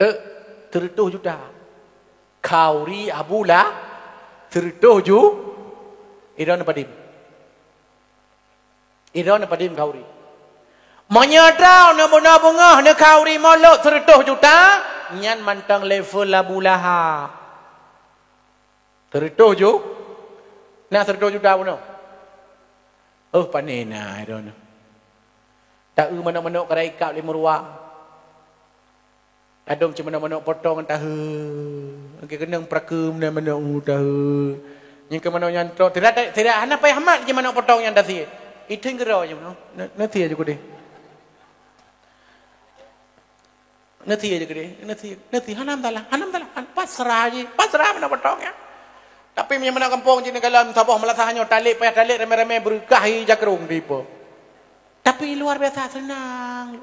30 juta. Kauri abula 30 ju. Iron padim. Iron padim kauri. Menyadau na bunga na kauri molot 30 juta. Nyan mantang level abulaha. 30 ju. Nak 30 juta pun. Panena iron. Tak mana-mana kerai kap 5 ruang. Adom cuma mana-mana potong entah. Okey kena prakum dan mana tahu. Yang ke mana yang tidak hana payah amat je mana potong yang dasi. Itu ngero je no. Nanti aja gede. Nanti aja gede. Nanti hanam dalah. Pasrah je. Pasrah mana potongnya. Tapi mana kampung je negala sabah melasahannya talik payah talik remeh-remeh berkahi jakrung dipo. Tapi luar biasa senang.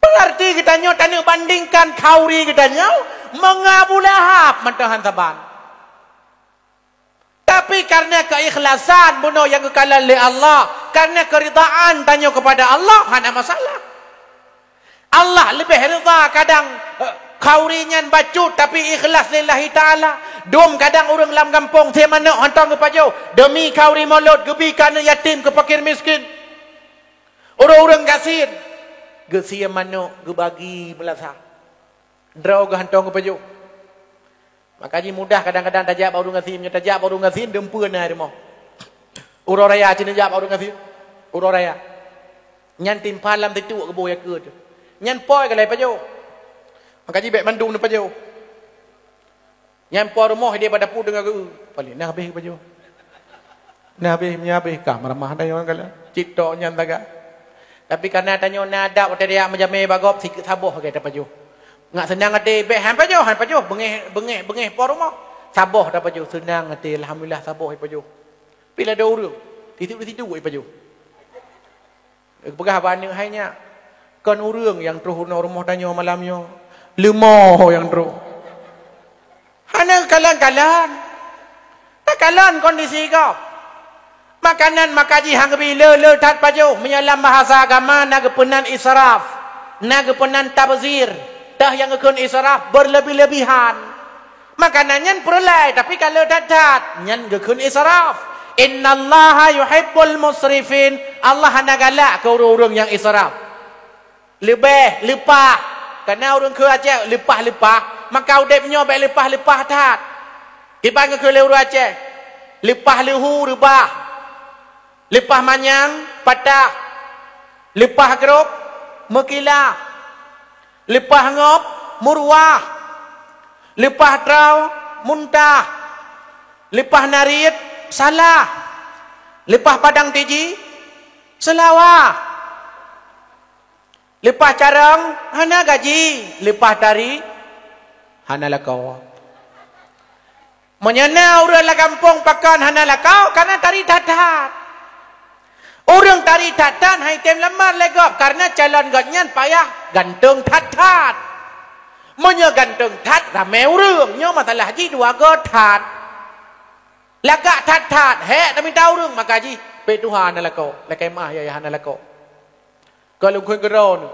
Pengerti kita tanya bandingkan kauri kita mengabulahap mentahan saban. Tapi karena keikhlasan bunuh yang kekalan oleh Allah, karena keridaan tanya kepada Allah, ada masalah. Allah lebih rida kadang kaurinya bacut tapi ikhlas lillahi ta'ala. Dom kadang orang dalam kampung saya mana hantar ke pajau demi kauri molot gebi kana yatim ke fakir miskin. Orang-orang kasih gesia manuk gebagi melasa. Draw ke hantong ke paju. Makanya mudah kadang-kadang tajak baru ngasih, tajak baru ngasih dempeun na demo. Uro raya cina jap baru ngasih. Uro raya. Nyan timpalam titu ke boya ke. Nyan poi ke lai paju. Makanya bek mandung na paju. Nyan poi rumah dia pada pu dengan ke. Paling nah habis paju. Nah habis kamar-mah dah orang kala. Cito nyan taga. Tapi karena tanya nada waktu dia menjamai bagop sikit sabuh kata paju. Ngak senang hati bek han paju bengeh por rumah. Sabuh dah paju senang hati alhamdulillah sabuh paju. Bila ada urang titik-titik paju. Pegah banyak hanya kan urang yang terus rumah tanya malamnya. Lemah yang terus. Hana kalan-kalan. Tak kalan kondisi kau. Makanan makaji hang bila tat paju menyalam bahasa agama nagepenan israf, nagepenan tabzir, dah yang ngekun israf berlebih-lebihan. Makanannya perlai tapi kalau tat nyan ngekun israf. Innallaha yuhibbul musrifin. Allah hendak galak ke orang-orang yang israf. Lebih lepah. Karena orang ke Aceh lepah-lepah, maka udep nyobek lepah-lepah tat. Dipanggil ke orang Aceh lepah lehu rebah. Lepah manyang, patah. Lepah gerok, mekilah. Lepah ngop, murwah. Lepah trau, muntah. Lepah narit, salah. Lepah padang tiji, selawah. Lepah carang, hana gaji. Lepah tari, hana lakau. Menyana orang la kampung pakan hana lakau, karena tari dadat. Orang tari tatan hai tem lemar legop karena calon gatnya payah gantung tat-tat. Monya gantung tat ramai orang nyo masalah haji dua gotat. Lagak tat-tat he tapi tahu orang maka haji pe Tuhan nalako lakai mah ya nalako. Kalau kun geron.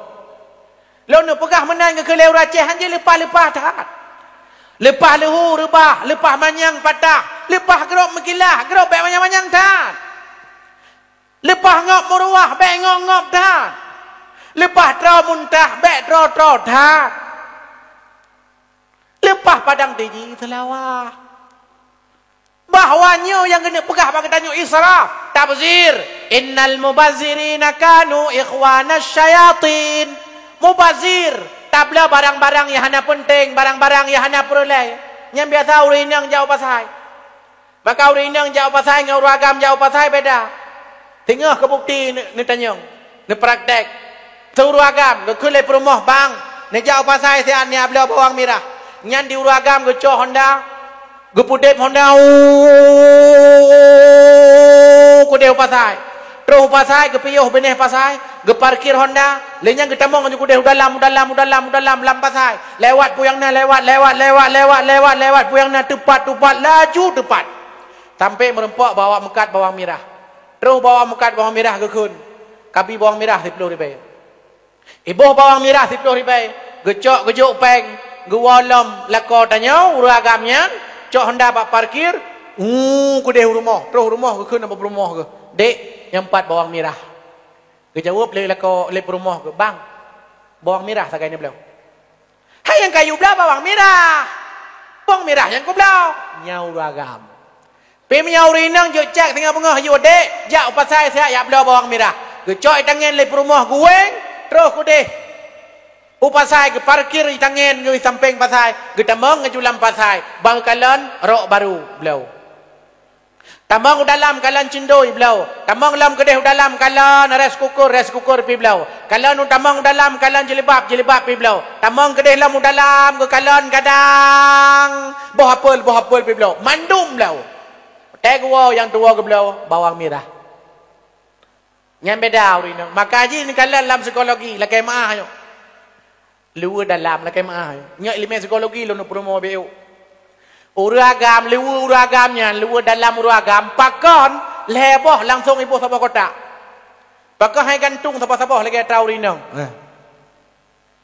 Lo no pegah menang ke leu Aceh hanje lepah-lepah tat. Lepah lehu rebah, lepah manyang patah, lepah gerok mekilah, gerok bek manyang-manyang tat. Lepah ngop meruah, bek ngop tat. Lepah trau muntah, bek trau tat. Lepah padang tiji selawah. Bahwanya yang kena pegah bagi tanya israf, tabzir. Innal mubazzirina kanu ikhwanas syayatin. Mubazir, tabla barang-barang yang hana penting, barang-barang yang hana peroleh. Yang biasa orang yang jauh pasai. Maka orang yang jauh pasai dengan orang agam jauh pasai beda. Tengah ke bukti ni tanya, ni praktek. Seuru agam, ke kulai perumah bang, ni jauh pasai sian ni abla bawang merah. Nyan di uru agam ke coh Honda, ke pudep Honda, kudeu pasai. Terus pasai, ke piyuh benih pasai, ke parkir Honda, lenyang ke tamong ke kudeu dalam lam pasai. Lewat puyang na, lewat puyang na, tepat, laju tepat. Sampai merempak bawa mekat bawang merah. Terus bawa mukat bawang merah ke kun. Kabi bawang merah 10 ribu. Ibu bawang merah 10 ribu. gecok gejuk peng gewolom lako tanyau uragamnya cok hendak pak parkir ke deh rumah terus rumah ke nama rumah ke dek yang 4 bawang merah ke jawab le lako le rumah ke bang bawang merah sakai ni belau hai yang kayu belau bawang merah yang ku belau nyau uragam pe nyau rinang jo cek tengah pengah yo dek jak pasai saya ya belau bawang merah gecok tangan le rumah gue terus ku deh upasai ke parkir di tangan ke samping pasai ke tamang ke julam pasai bang kalan rok baru belau tamang dalam kalan cindoi belau tamang dalam kedeh dalam kalan rice cooker pi belau kalan tamang dalam kalan jilbab pi belau tamang kedeh dalam ke kalan kadang boh apel pi belau mandum belau teh gua yang tua ke belau bawang merah nyampe dah urina maka ji ni kalan dalam psikologi lakai maah yo luar dalam lah kemah. Nyak ilmu psikologi lo nak promo beu. Uragam uragamnya luar dalam uragam pakon leboh langsung ibu sapa kota. Pakon hai gantung sapa lagi tahu rinang.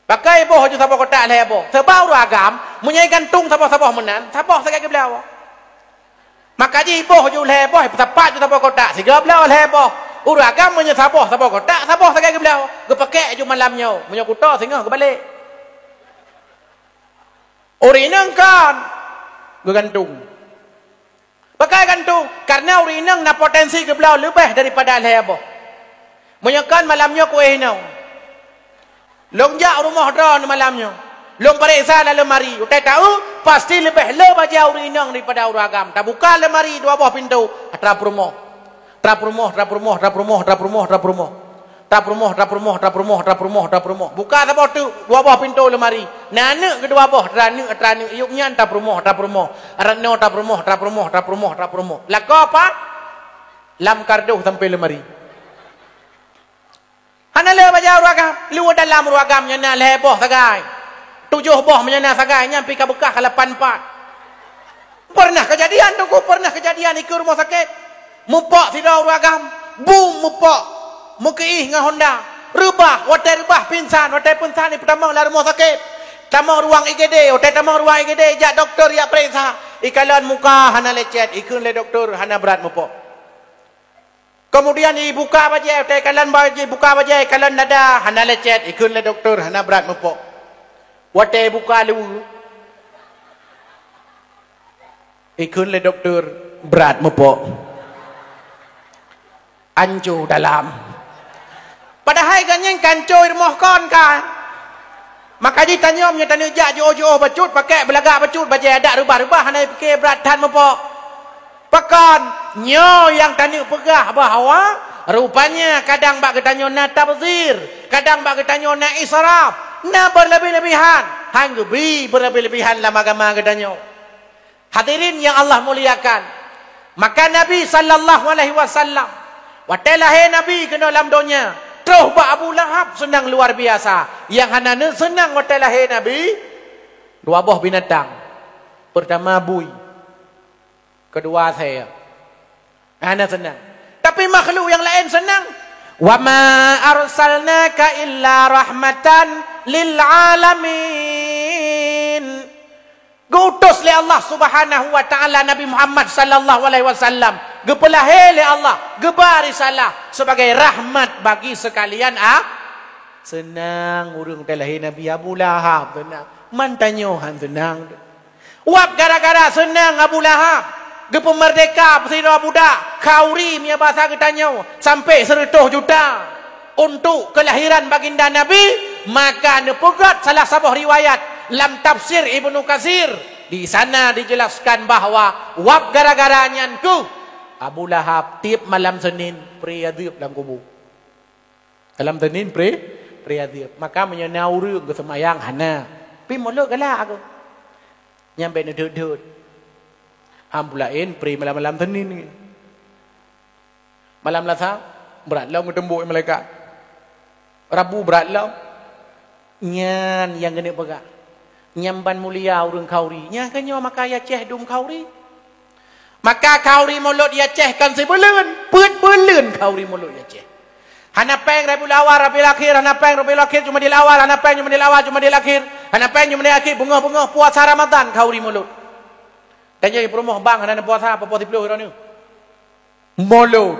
Pakai ibu haju sapa kota leboh. Sebab uragam munyai gantung sapa menan. Sapa sakai ke belau. Maka ji ibu haju leboh sapa ju sapa kota. Siga belau leboh. Uragam munyai sapa kota. Sapa sakai ke belau. Ke pakai ju malamnya. Munyai kota singa ke balik. Urinang kan gantung. Pakai gantung karena urinang na potensi ke belau lebih daripada leboh. Menyakan malamnya kuih nau. Long jak rumah drone malamnya. Long periksa dalam lemari. Utai tahu pasti lebih baca urinang daripada uragam. Tak buka lemari 2 buah pintu. Trap rumah. Buka apa tu 2 buah pintu lemari. Nana ke 2 buah tranu yuknya trap rumah. Arano trap rumah. Lako apa? Lam kardu sampai lemari. Hana le baca uragam, luar dalam uragamnya na leboh sagai. 7 buah menyana sagai nyampi ka bekah 84. Pernah kejadian tu ikut rumah sakit. Mupok tidak uragam, boom mupok. Mukiih dengan Honda. Rubah pinsan ni pertama lah rumah sakit. Tamang ruang IGD, jak doktor ya periksa. Ikalan muka hana lecet, ikun le doktor hana berat mupok. Kemudian dibuka baje, buka baje, kalan dada hana lecet, ikun le doktor hana berat mupok. Wate buka lu. Ikun le doktor berat mupok. Ancu dalam. Padahal ganyan kancoy rumah kon kan. Maka ji tanya jak jo bacut pakai belagak bacut baca ada rubah-rubah hanai pakai berat tan mepok. Pakan nyo yang tanya pegah bahawa rupanya kadang bak getanyo na tabzir, kadang bak getanyo na israf, na berlebih-lebihan. Hang gebi berlebih-lebihan lama agama getanyo. Hadirin yang Allah muliakan. Maka Nabi sallallahu alaihi wasallam watelah Nabi kena dalam dunia. Terus Abu Lahab senang luar biasa. Yang hanana senang waktu lahir Nabi 2 buah binatang. Pertama bui. Kedua saya. Hana senang. Tapi makhluk yang lain senang. Wa ma arsalnaka illa rahmatan lil alamin. Gutus oleh Allah Subhanahu wa taala Nabi Muhammad sallallahu alaihi wasallam. Gepelahir oleh Allah, gebari salah sebagai rahmat bagi sekalian senang urang telahir Nabi Abu Lahab senang. Mantanyohan senang. Wap gara-gara senang Abu Lahab. Gepemerdeka pesira budak, kauri punya bahasa ketanyo sampai 100 juta untuk kelahiran baginda Nabi, maka nepegat salah sebuah riwayat dalam tafsir Ibnu Katsir. Di sana dijelaskan bahawa wab gara-garanya ku Abu Lahab tiap malam Senin priadib dalam kubur. Dalam Senin priadib. Maka menyenauរឿងke semayang hana. Pi molok galak aku. Nyampe nedut-dut. Hampulain pri malam-malam Senin ni. Malam Selasa berat lau ngetembuk malaikat. Rabu berat lau. Nyan yang kena pegang. Nyamban mulia urang kauri. Nya kanyo maka ya ceh dum kauri. Maka kauri mulut dia cehkan sebelun. Put belun kauri mulut dia ceh. Hanapeng Rabiul Awal, Rabiul Akhir, hanapeng Rabiul Akhir cuma di awal, hanapeng cuma di awal, cuma di akhir, hanapeng cuma di akhir, bunga-bunga puasa Ramadan kau di mulut. Dan jadi perumah bang, ada puasa apa puasa 10 orang ni. Mulut.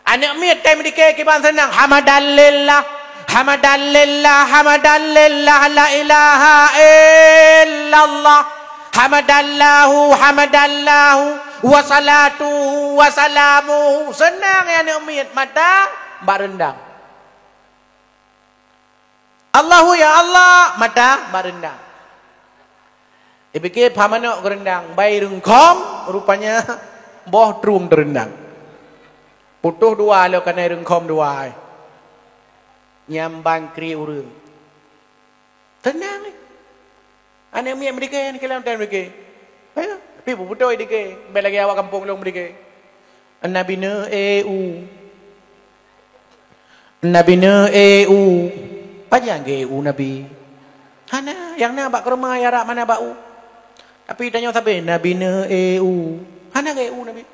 Anak miat time dikek kiban senang. Hamadalillah, hamadalillah, hamadalillah, la ilaha illallah. Hamadallahu, hamadallahu, wassalatu, wassalamu. Senang ya anak miat mata, mbak rendang. Allahu ya Allah, mata, mbak rendang. Dipikir pamanok gerendang, bayi rengkom, rupanya boh truang derendang. Putuh dua lo kena rengkom dua. Nyambang kri urang. Tenang ni. Anak miak mereka ni kelam dan mereka. Tapi putuh mereka. Baik lagi awak kampung long mereka. Nabi ne EU. Nabi ne EU. Panjang ke EU Nabi. Hana yang nak bak ke rumah ya rak mana bau. Tapi tanya sampai Nabi ne EU. Hana ke EU Nabi.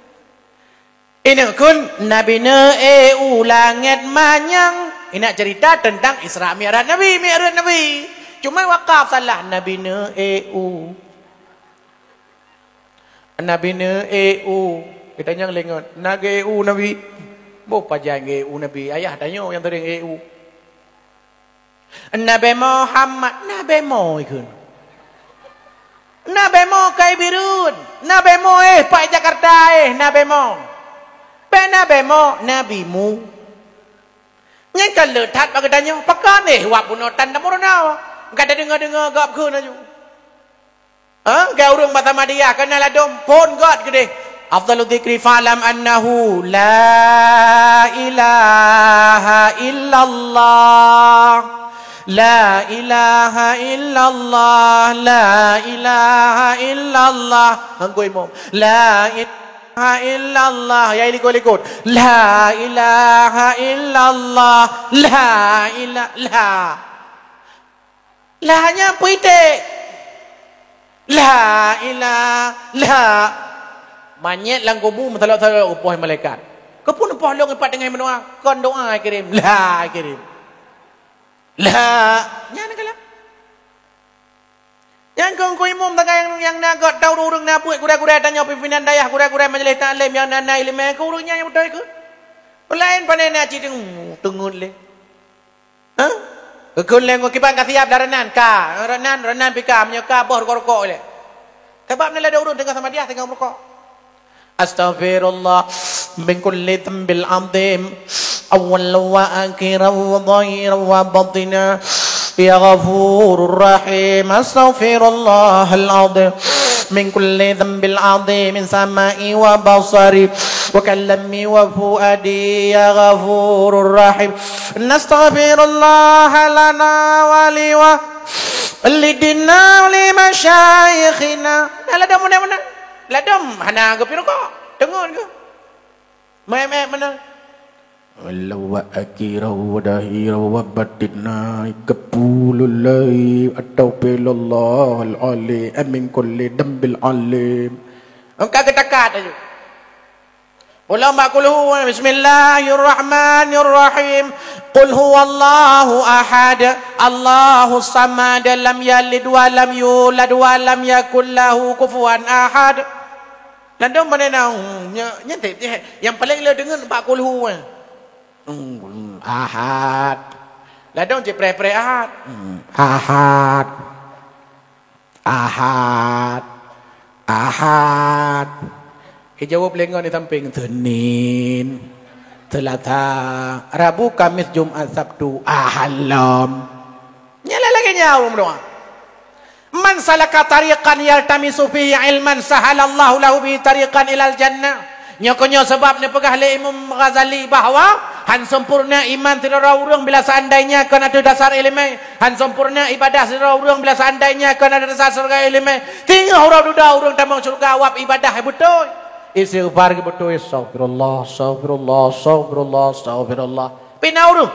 Ini kun Nabi ne EU langit manyang. Ini cerita tentang Isra Mi'raj Nabi, Mi'raj Nabi. Cuma wakaf salah Nabi ne EU. Nabi ne EU. Kita tanya lengot, nak EU Nabi. Bopa jangan EU Nabi. Ayah tanya yang tering EU. Nabi Muhammad, Nabi Mo ikun. Nabi Mo kai birun. Nabi Mo Pak Jakarta Nabi Mo. Nabi Mo Nabi mu. Yang kalau tat bagi tanya, pakai ni wak bunutan namurna. Enggak ada dengar gap ke naju. Gak urung bahasa Madiyah kena ladom pun god gede. Afdalul dzikri fa'lam annahu la ilaha illallah. La ilaha illallah. La ilaha illallah. Hangkoi mom. La ilaha illallah. Ya ikut. La ilaha illallah. La ilaha. Lahnya puite. La ilaha. Manyet lang kubu masalah upah malaikat. Kepun upah long empat dengan mendoa. Kon doa kirim. La kirim. La. Nyana kala. Yang kau imam tengah yang nak tahu urang nak buat kura-kura tanya pimpinan dayah kura-kura majlis taklim yang nana ilmu ke urangnya yang betul ke? Lain pandai nak cideng tengul le. Kekun le kiban kasiap daranan ka. Renan pika menyeka boh rokok le. Sebab ni ada urang tengah sama dia tengah rokok. Astaghfirullah min kulli dhanbil 'azim awwal wa akhir wa dhahir wa batina. Ya Ghafurur Rahim. Astaghfirullahal azim min kulli dhanbil 'azim min sama'i wa basari wa kalami wa fuadi. Ya Ghafurur Rahim. Nastaghfirullah lana wa liwa lidina li masyayikhina. Ladam mana? Ladam hana ke piro kok? Dengar ke? Mai mana? Wallahu akira wa dahira wa batina kapululai at-tawfilullah al-ali min kulli dambil alim. Engkau ketakat aja. Ulang bakuluhu. Bismillahirrahmanirrahim. Qul huwallahu ahad. Allahus samad. Lam yalid wa lam yulad wa lam yakul lahu kufuwan ahad. Landong mana nau? Nyantai yang paling le dengan bakuluhu. Ahad. Ladong je pre ahad. Ahad. Ahad. Ahad. Jawab lengan di samping Senin, Selasa, Rabu, Kamis, Jumat, Sabtu, Ahad. Nyala lagi nyawa doa. Man salaka tariqan yaltamisu fihi ilman sahalallahu lahu bihi tariqan ilal jannah. Nyokonyo sebab ni pegah le Imam Ghazali bahawa han sempurna iman tidak urang bila seandainya kan ada dasar ilmu. Han sempurna ibadah tidak urang bila seandainya kan ada dasar surga ilmu. Tinggal urang tamang surga awap ibadah betul. Istighfar betul. Astagfirullah, astagfirullah, astagfirullah, astagfirullah. Pinauru.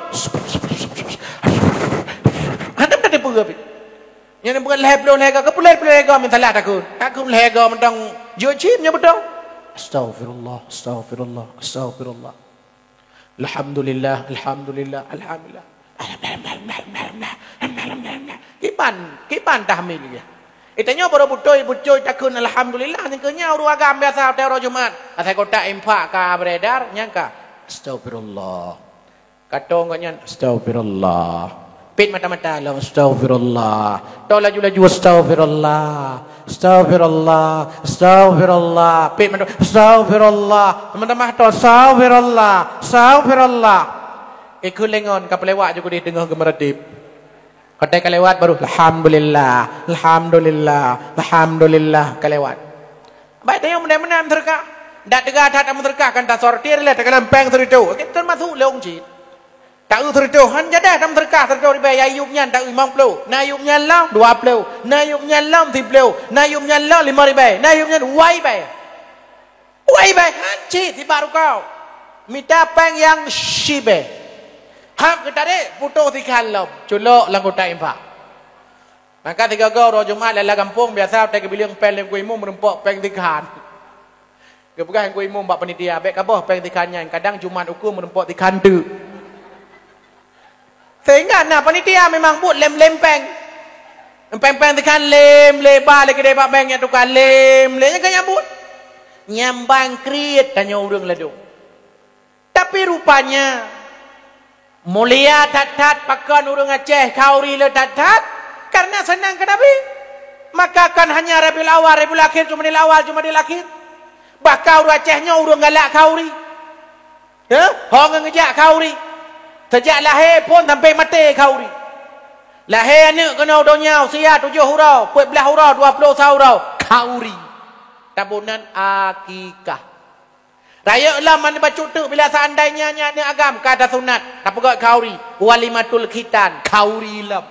Hadap tadi pegah. Yang bukan leher lega ke pulau lega minta lah takut. Takut lega mentang jujimnya betul. Astagfirullah, astagfirullah, astagfirullah. Alhamdulillah, alhamdulillah, alhamdulillah. Kipan tahmil dia. Itanya baru butoy takun alhamdulillah nyengkenya uru agam biasa tero Jumat. Asal kota impak ka beredar nyangka astagfirullah. Katong kanyan astagfirullah. Pit mata-mata lo astagfirullah. To laju-laju astagfirullah. Astagfirullah. Astagfirullah. Pit mata astagfirullah. Teman-teman to astagfirullah. Astagfirullah. Ikut lengon ka pelewat juga di tengah gemeredip. Kata kelewat baru alhamdulillah. Alhamdulillah. Alhamdulillah kelewat. Baik tanya mudah-mudahan terka. Dak tegak tak terka kan tak sortir le tak lempeng teritu. Kita masuk leung cit. Tak teritu han jadah tam terka teritu di bayar ayubnya tak 50. Na ayubnya lam 20. Na ayubnya lam 30. Na ayubnya lam 5,000. Na ayubnya wai bay. Wai bay han cit di baru kau. Minta peng yang shibe. Hap kita dek putus di kalam. Culok langkota impak. Maka tiga kau roh Jumat lala kampung biasa tak kebiliang pen lem kuimu merempok peng tikan. Kebukan kuimu mbak panitia baik kabah peng tikannya. Kadang Jumat ukur merempok tikan tu. Sehingga nah panitia memang buat lem peng. Peng tikan lem lebar lagi depak peng yang tukar lem nya kan nyambut. Nyambang kriet tanya urang ladung. Tapi rupanya mulia tat-tat pakan urang Aceh kauri le tat-tat karena senang ke Nabi. Maka kan hanya Rabiul Awal, Rabiul Akhir, Jumadil Awal, Jumadil Akhir. Bakau urang Acehnya urang galak kauri. Ya, hong ngejak kauri. Sejak lahir pun sampai mati kauri. Lahir anak kena udonyau sia 7 hurau, 14 hurau, 20 hurau kauri. Tabunan akikah. Raya lah mana baca tu bila seandainya ni agam kata sunat tak pegak kauri walimatul khitan kauri lam.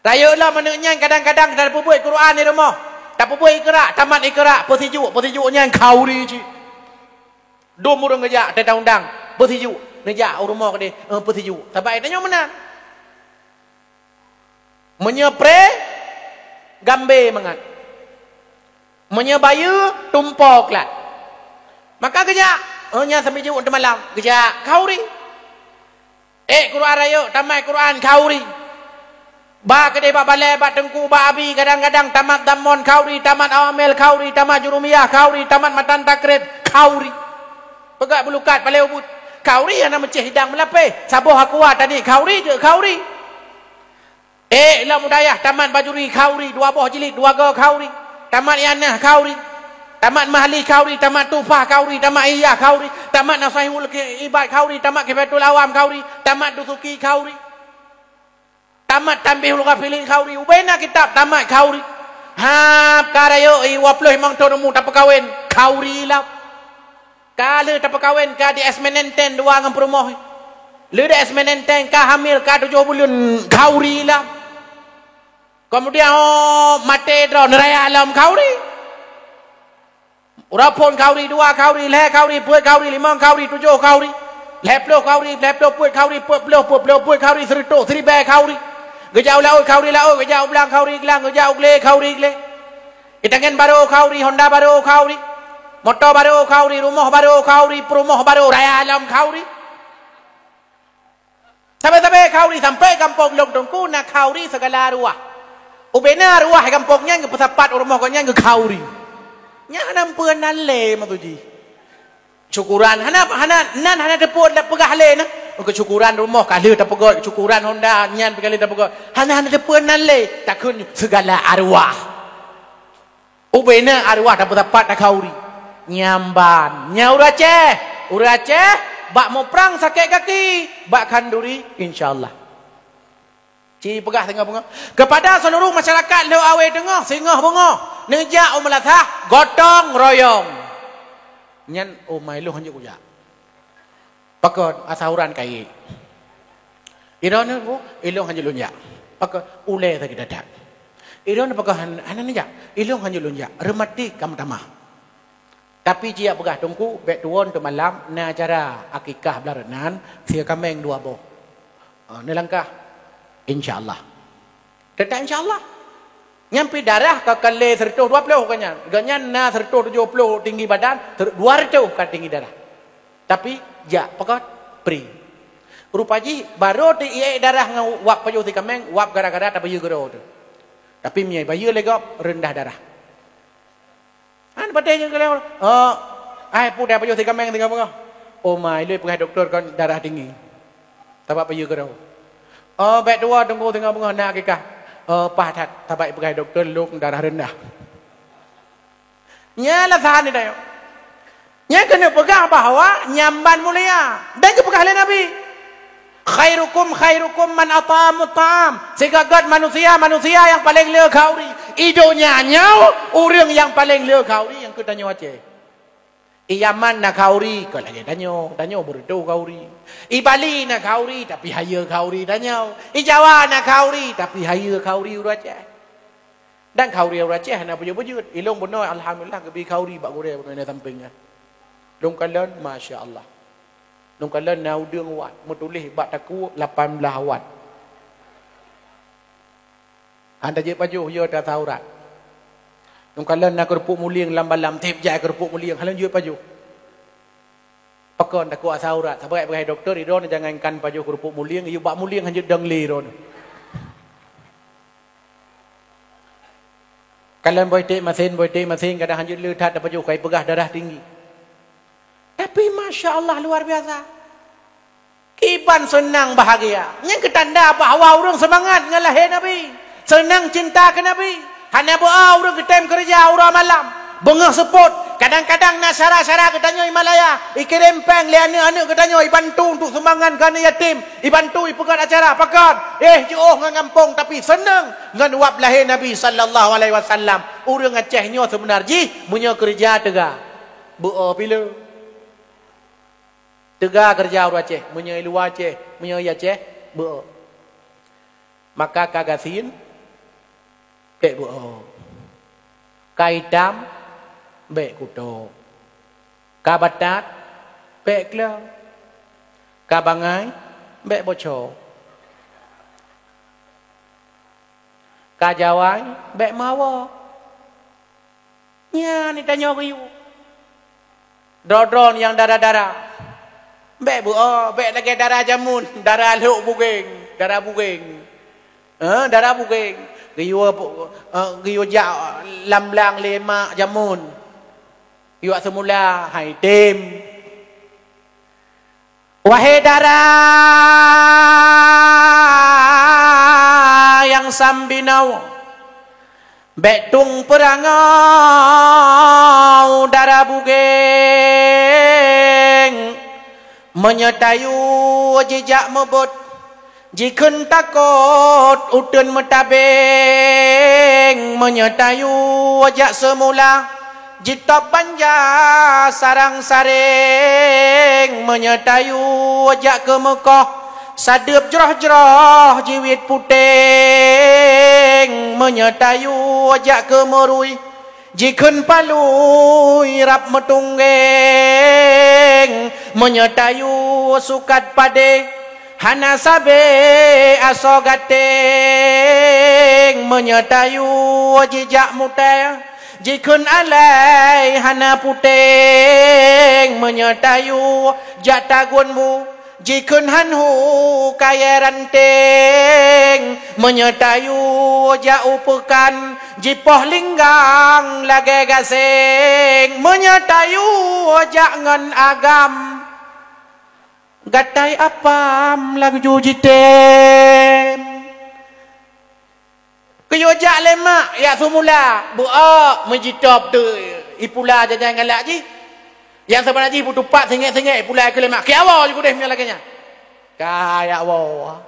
Raya lah mana nya kadang-kadang tak buat Quran di rumah. Tak buat ikra, tamat ikra, persijuk-persijuknya kauri ci. Dom urang kerja ada undang persijuk. Nejak rumah ke dia persijuk. Sebab itanya mana? Menyepre gambe mangat. Menyebayu tumpau kelat. Maka kerja hanya sampai jauh untuk malam kerja kauri. Quran raya tamat Quran kauri. Ba kedai ba balai ba tengku ba abi kadang-kadang tamat damon kauri, tamat awamil kauri, tamat jurumiyah kauri, tamat matan takrib kauri. Pegak belukat balai ubud. Kauri yang nama Cik Hidang melapis. Sabuh akuah tadi kauri je kauri. Ilah mudayah tamat bajuri kauri, 2 buah jilid 2 ga kauri. Tamat yanah kauri. Tamat mahli kauri, tamat tufah kauri, tamat iyah kauri, tamat nasahul ibad kauri, tamat kifatul awam kauri, tamat dusuki kauri. Tamat tambihul ghafilin kauri. Ubena kitab tamat kauri. Hap karayo 20 mang tonomu tak perkawin kauri lah. Kalau tak perkawin ka di esmenenten 2 dengan perumah. Le di esmenenten ka hamil ka 7 bulan kauri lah. Kemudian mati dro neraya alam kauri. Urapon kauri 2 kauri, leh kauri, puat kauri, 5 kauri, 7 kauri. Leplo kauri, leplo puat kauri, puat kauri, serito, seribai kauri. Gejau laut kauri laut, gejau belang kauri gelang, gejau gle kauri gle. Itangan baru kauri, Honda baru kauri. Motor baru kauri, rumah baru kauri, perumah baru, raya alam kauri. Sampai-sampai kauri, sampai kampung Long Tungku nak kauri segala ruah. Ubena ruah kampungnya ke pesapat rumah kanya ke kauri. Nya nampuan nalle matuji. Syukuran hana depot dak pegah le na. Ke syukuran rumah kali tak pegah, syukuran Honda nyan pegah tak pegah. Hana depot nalle takun segala arwah. Ubena arwah dak pesapat dak kauri. Nyamban nya Aceh bak mau perang sakit kaki bak kanduri insyaallah ci pegah tengah bunga kepada seluruh masyarakat Leu Awe dengar singah bunga nejak umalatah gotong royong nyan mai lu hanjuk uja pakon asahuran kai irona bu ilung hanjuk lunja pakon ule tadi dadak irona pakon hanan ja ilung hanjuk lunja remati kam tamah. Tapi dia pegah tungku bek tuon tu malam na acara akikah belarenan sia kameng 2 boh. Ni langkah insyaallah. Tetap insyaallah. Nyampi darah ke kale 120 kanya. Ganyan na 170 tinggi badan 200 kan tinggi darah. Tapi Ja pakot pri. Rupaji baru ti ie darah ngau wap payu ti kameng wap gara-gara ta payu gero tu. Tapi miai bayu legop rendah darah. An padanya kalau ai pu dah payu ti kameng ti apa? Oh mai lui pergi doktor kan darah tinggi. Tapak payu gero. Bet dua tunggu tengah bunga nak kekah. Pahat tapak pergi doktor lu darah rendah. Nyalah sahan ni dah. Nya kena pegang bahawa nyamban mulia. Dan ke pegang Nabi. Khairukum man at'amu ta'am. Segagad manusia yang paling le kauri. Idonya nyau orang yang paling le kauri yang kita nyawa ceh. Yaman nak kauri ko lagi danyo berdo kauri. Bali nak kauri tapi haya kauri danyo. Jawa nak kauri tapi haya kauri urace. Dan kauri urace hana bujut-bujut. Ilong benar alhamdulillah kebi kauri bak gore benar sampingnya. Dong kalan masya-Allah. Dong kalan naudeng wat metulis bak taku 18 wat. Anda je baju yo ta taurat. Dong kalan nak kerupuk muling lambalam tip jai kerupuk muling halan je baju. Pakon taku asaurat sabai pergi doktor idon jangankan baju kerupuk muling you bak muling hanjut dangli ron. Kalian boy mesin kadang hanjut letat dapat baju kai pegah darah tinggi. Tapi Masya Allah luar biasa. Kiban senang bahagia. Yang ketanda bahawa orang semangat ngalahin Nabi. Senang cinta ke Nabi. Hanya berdoa orang ketem kerja orang malam. Bengah seput. Kadang-kadang nak syarah-syarah ketanya Himalaya. Ikirim peng le anak-anak ketanya ibantu untuk sumbangan kerana yatim. Ibantu ipegat acara pakat. Jauh ngan kampung tapi senang ngan wap lahir Nabi sallallahu alaihi wasallam. Orang Acehnya sebenarnya punya kerja tegak. Berdoa bila tegak kerja orang Aceh, punya luar Aceh, punya Aceh, berdoa. Maka kagasin bek berdoa. Kaitam bek kudo. Kabatat bek klau. Kabangai bek bocor. Kajawai bek mawa. Nya ni tanya ke you. Dodron yang darah-darah. Bek bek lagi darah jamun, darah luk bugeng, darah bugeng. Darah bugeng. Giyo jak lamblang lemak jamun. Giyo semula hai tim. Wahai darah yang sambinau. Betung perangau darah bugeng. Menyetayu jejak mebut. Jikun takut udun metabeng. Menyetayu wajak semula. Jitop panja sarang saring. Menyetayu wajak ke Mekah. Sadep jerah-jerah jiwit puting. Menyetayu wajak ke Merui. Jikun palui rap metunggeng. Menyetayu sukat pade. Hana sabe asogateng. Menyetayu jejak mutai. Jikun alai hana puteng. Menyetayu jatagunmu. Jikun hanhu kaya ranteng. Menyetayu jauh pekan. Jipoh linggang lagi gasing. Menyetayu jangan agam. Gatai apam lagu jujitem. Kuyojak lemak ya semula. Buak menjitop tu. Ipula jajan galak ji. Yang sebenarnya ibu tupak sengit-sengit ipula ke lemak. Kaya awal juga deh punya laginya. Kaya awal.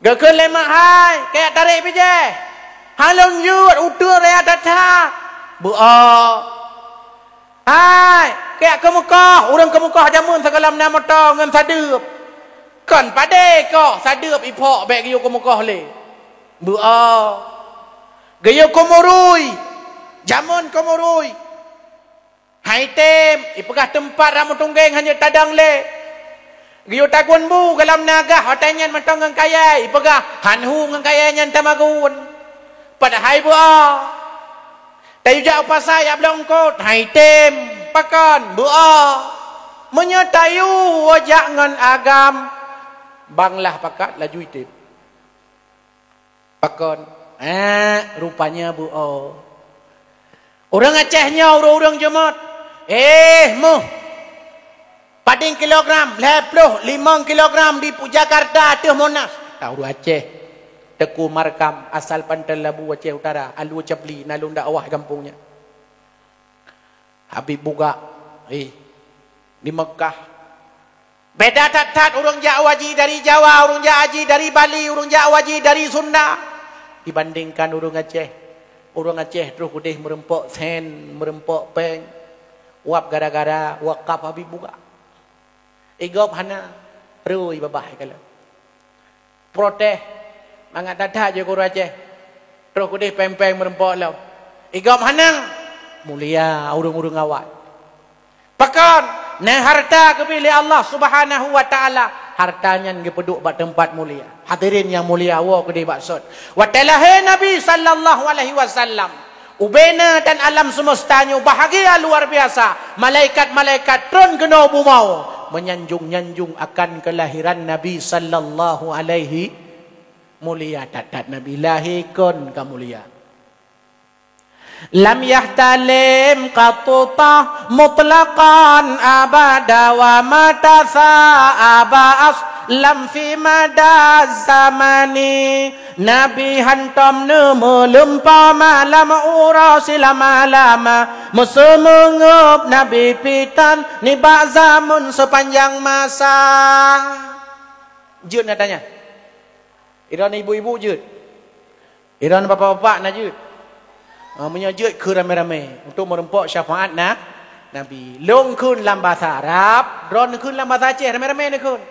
Gekun lemak hai. Kayak tarik pijai. Halong yud utur raya datang. Buak. Hai, kayak ke Mekah, orang ke Mekah jamun segala nama tong ngan sadep. Kan pade ko sadep ipok bek giyo ke Mekah le. Bua. Giyo komorui. Jamun komorui. Hai tem, ipegah tempat ramu tunggeng hanya tadang le. Giyo tagun bu kalam naga hotanyan matong ngan kaya, ipegah hanhu ngan kaya nyan tamagun. Pada hai bua. Tayu jak pasai ya blongkot hai tem. pakan doa menyatayu wajak ngan agam banglah pakat laju itip pakan rupanya orang Acehnya orang-orang jemaat muh pading kilogram 5 kilogram di Jakarta tuh Monas tahu Aceh Teku Markam asal Pantai Labu Aceh Utara Alu Capli nalung dakwah kampungnya Habib buka di Mekah beda tat orang Jawa haji dari Jawa orang Jawa haji dari Bali orang Jawa haji dari Sunda dibandingkan orang Aceh terus kudih merempok sen merempok peng wap gara-gara wakaf Habib buka igop hana rui babah kalau protes mangat dadah je orang Aceh terus kudih peng-peng merempok lau igop hana mulia urung-urung awak pakan nah harta kepilih Allah subhanahu wa ta'ala hartanya ngepeduk bak tempat mulia hadirin yang mulia wa kedi baksud wa talahe Nabi sallallahu alaihi wasallam ubena dan alam semestanya bahagia luar biasa malaikat-malaikat turun ke bumi menyanjung-nyanjung akan kelahiran Nabi sallallahu alaihi mulia tatat Nabi lahirkan kemuliaan lam yahtalim qatuta mutlaqan abada wa matasa abas lam fi mada zamani Nabi hantam ne melempah malam urasila lama mesemengup Nabi pitan ni bak zaman sepanjang masa jut nak tanya iran ibu-ibu jut iran bapak-bapak nak jut menyajut ke ramai-ramai untuk merempok syafaat Nabi. Long kun dalam bahasa Arab, dron kun dalam bahasa Aceh, ramai-ramai ni kun.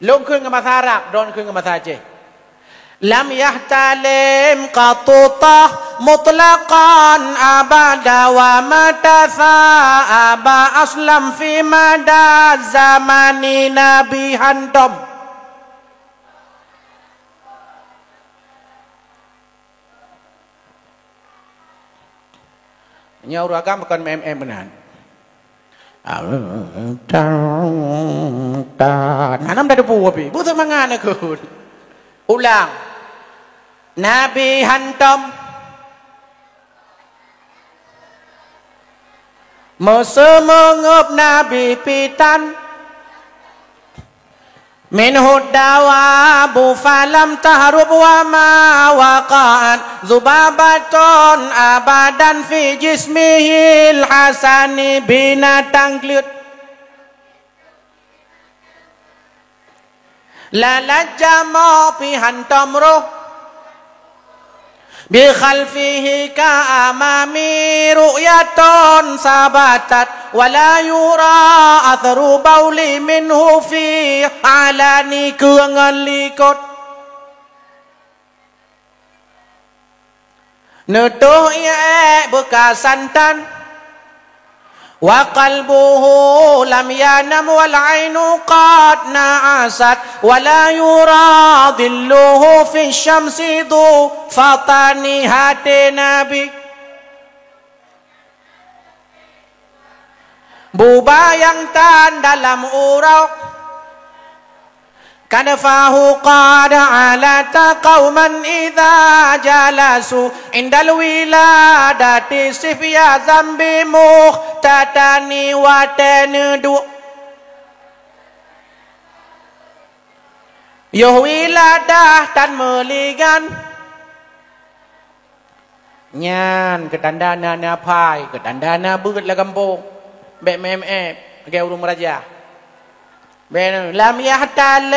Long kun dalam bahasa Arab, dron kun dalam bahasa Aceh. Lam yahtalim qatutah mutlaqan abada wa matasa aba aslam fi mada zamani Nabi hantam. Nyaur agam bukan benar. Nanam dah depu api. Bukan mangan aku. Ulang. Nabi hantam. Mesemengup Nabi pitan. Minhu dawabu falam tahrub wa ma waqa'an zubabatun abadan fi jismihil hasani binatang kliut lalajama pihantam roh bi khalfihi ka amami ru'yatun sabatat wala yura athru bauli minhu fi alani keungan likut nutuh ia bekas santan wa qalbuhu lam yanam wal ainu qad na'asat wala yura dhilluhu fi syamsi du fatani hati Nabi bubayang tan dalam urau kanafahu qad alata qauman idza jalasu indal wiladati sifya zambi muhtatani wa tanudu yo wiladah tan meligan nyan ketandana na pai ketandana beut la kampung be ke urung raja ben lam yahtal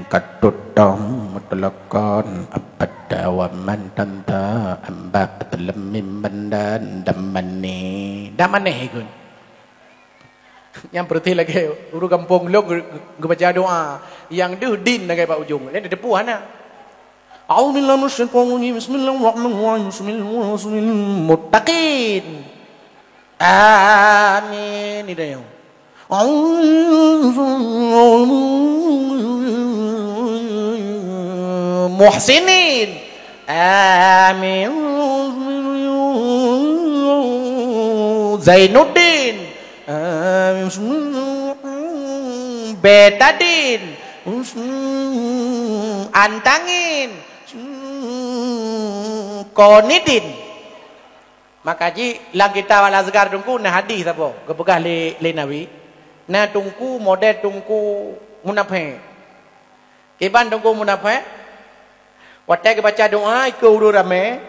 katutong mutlaqan abada wa man tanta amba atlam min bandan damani kun yang berarti lagi urung kampung lo baca doa yang din lagi pak ujung ni depu ana a'udzubillahi minasyaitonir bismillahirrahmanirrahim bismillahirrahmanirrahim muttaqin amin ni dah muhsinin amin Zainuddin betadin, antangin, konidin. Maka ji lang kita wal azkar tungku na hadis apa? Kepegah le Nabi. Na tungku model tungku munafik. Kiban tungku munafik. Watai ke baca doa ikut urut rame.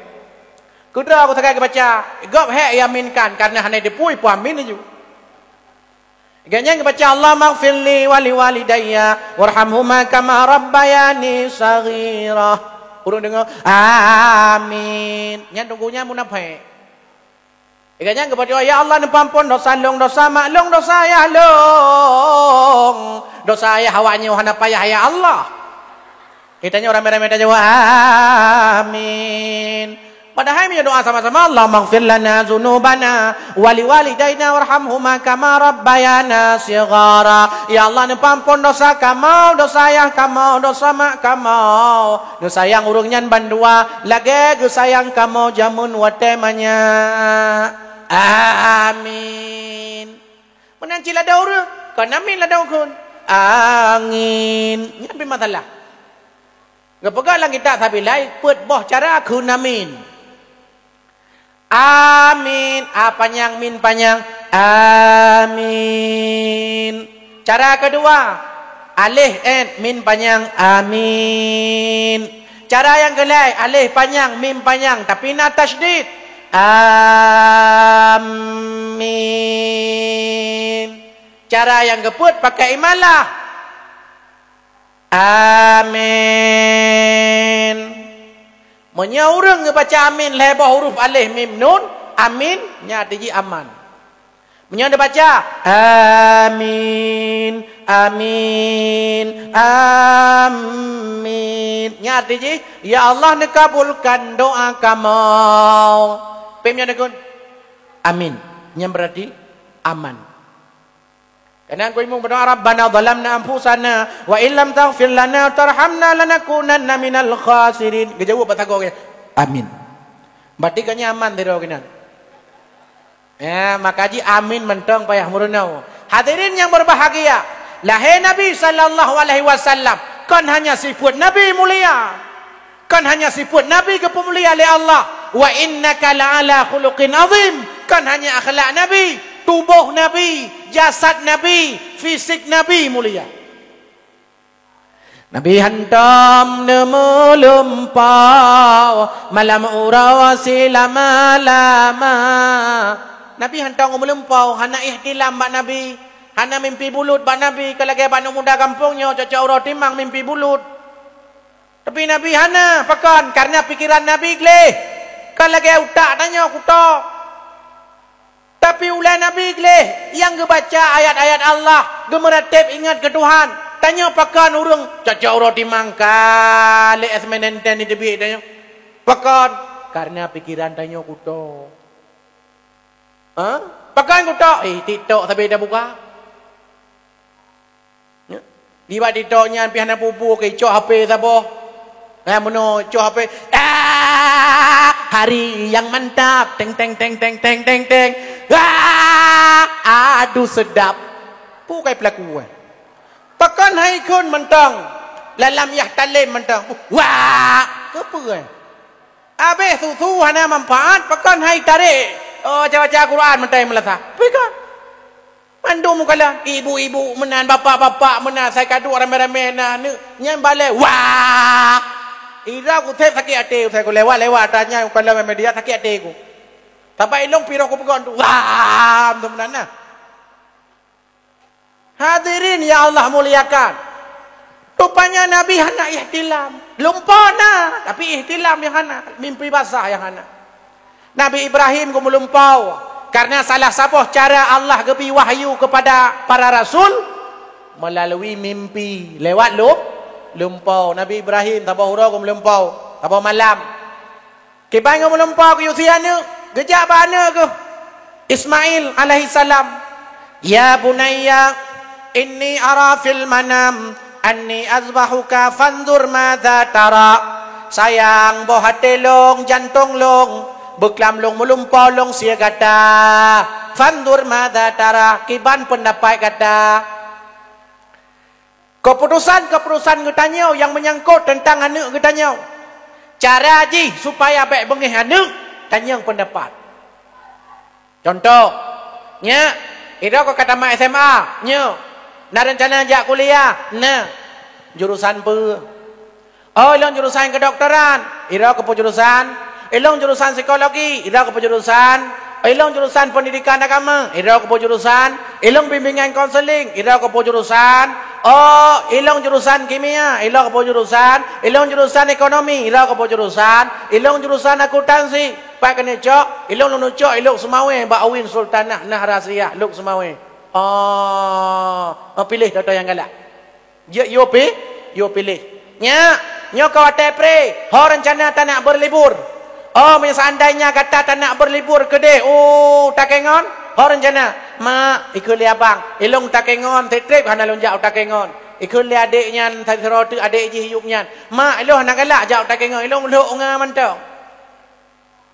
Kuda aku tak baca. Gop he yaminkan karena hanya depui pu amin ju. Ganya baca Allah maghfirli wali walidayya warhamhuma kama rabbayani saghira. Urung dengar amin. Nya tunggunya munafik. Iganya kepada ya Allah nempampun dosa long dosa maklong dosa ya long dosa ya hawanya wahana payah ya Allah. Kitanya orang merah-merah jawab amin. Padahal punya doa sama-sama Allah maghfir lana dzunubana wali walidayna warhamhuma kama rabbayana shighara. Ya Allah nempampun dosa kamu, dosa yang kamu, dosa mak kamu. Dosa yang urungnya bandua lagi dosa yang kamu jamun watemanya. Amin. Menanci ladau ru, kan amin ladau kun. Angin. Nyampe masalah. Ngapakah lang kita sabi lai put boh cara kun amin. Amin. Panjang min panjang. Amin. Cara kedua alih min panjang. Amin. Cara yang kelai alih panjang min panjang tapi na tasydid. Amin. Cara yang geput pakai imalah. Amin. Menyaurang baca amin lebah huruf alif mim nun. Amin nya tiji aman. Menyaurang baca amin. Amin. Amin. Nya tiji ya Allah nekabulkan doa kamu. Pemnya dekun amin. Yang berarti aman. Karena aku imung berdoa Rabbana zalamna anfusana wa illam taghfir lana tarhamna lanakunanna minal khasirin. Gejawab batago ke amin. Berarti kanya aman dari orang. Ya, maka ji amin mentong payah murunau. Hadirin yang berbahagia, lahir Nabi sallallahu alaihi wasallam kan hanya sifat Nabi mulia. Kan hanya sifat Nabi kepemulia oleh Allah. Wa innaka la'ala khuluqin azim. Kan hanya akhlak Nabi, tubuh Nabi, jasad Nabi, fisik Nabi mulia. Nabi hantam nemu lumpau malam urawasi lama-lama. Nabi hantam melumpau hana ihtilam bak Nabi, hana mimpi bulut bak Nabi. Kalau kaya bak muda kampungnya cocok urau timang mimpi bulut. Tapi Nabi hana pakan karena pikiran Nabi gleh. Kan lagi utak tanya kutok. Tapi ulah Nabi gleh yang gebaca ayat-ayat Allah, gemeratip ingat ke Tuhan. Tanya pakan urang caca urang timangka le esmenenten di debi tanya. Pakan karena pikiran tanya kutok. Pakan kutok TikTok tapi dah buka. Di bawah TikToknya pihana pupu ke cok HP sabo. Mono cok HP. Hari yang mantap. Teng teng teng teng teng teng teng. Aduh sedap. Pukai pelakuan. Pakan hai kun mentang. Lalam yah talim mentang. Wah. Apa kan? Habis susu hana manfaat. Pakan hai tarik. Oh baca Quran mentai melasa. Pakan. Mandu mukalah. Ibu-ibu menan, bapak-bapak menan. Saya kadu ramai-ramai na. Nyam balai. Wah. Ira aku tep sakit hati saya aku lewat tanya kalau media sakit hati aku. Tapi ilong piro aku pegang tu. Wah, benar-benar. Hadirin ya Allah muliakan. Rupanya Nabi hana ihtilam. Lumpah na, tapi ihtilam yang hana, mimpi basah yang hana. Nabi Ibrahim ku melumpau karena salah satu cara Allah gebi wahyu kepada para rasul melalui mimpi lewat lumpau. Nabi Ibrahim tabah hurau ku melumpau tabah malam kipai ku melumpau ku yusiana gejak bana ku Ismail alaihi salam. Ya bunayya inni ara fil manam anni azbahuka fanzur madza tara. Sayang boh hati long jantung long beklam long melumpau long sia kata fandur madza tara, kiban pendapat kata. Keputusan-keputusan getanya yang menyangkut tentang anak getanya. Cara haji supaya baik bengih anak, tanya pendapat. Contoh, nya, ira ko kata mak SMA, nya, nak rencana ajak kuliah, nah, jurusan apa? Oh, ilong jurusan kedokteran, ira ko jurusan, ilong jurusan psikologi, ira ko jurusan, ilong jurusan pendidikan agama, ira ko jurusan, ilong bimbingan konseling, ira ko jurusan. Oh, ilong jurusan kimia, ilong apa jurusan? Ilong jurusan ekonomi, ilong apa jurusan? Ilong jurusan akuntansi. Pak kena cok, ilong lu cok, ilong semawe, Mbak Awin Sultanah Nah Rahsia, ilong semawe. Oh, pilih doktor yang galak. Yo pilih. Nya kau tepre, ho rencana tak nak berlibur. Oh, seandainya kata tak nak berlibur ke deh. Oh, tak kengon. Ho rencana, mak ikut li abang, ilong takengon tetrep hana lonjak takengon. Ikut li adiknya tadi adik ji hiupnya. Mak ilong nak galak jak takengon, ilong lok nga mantau.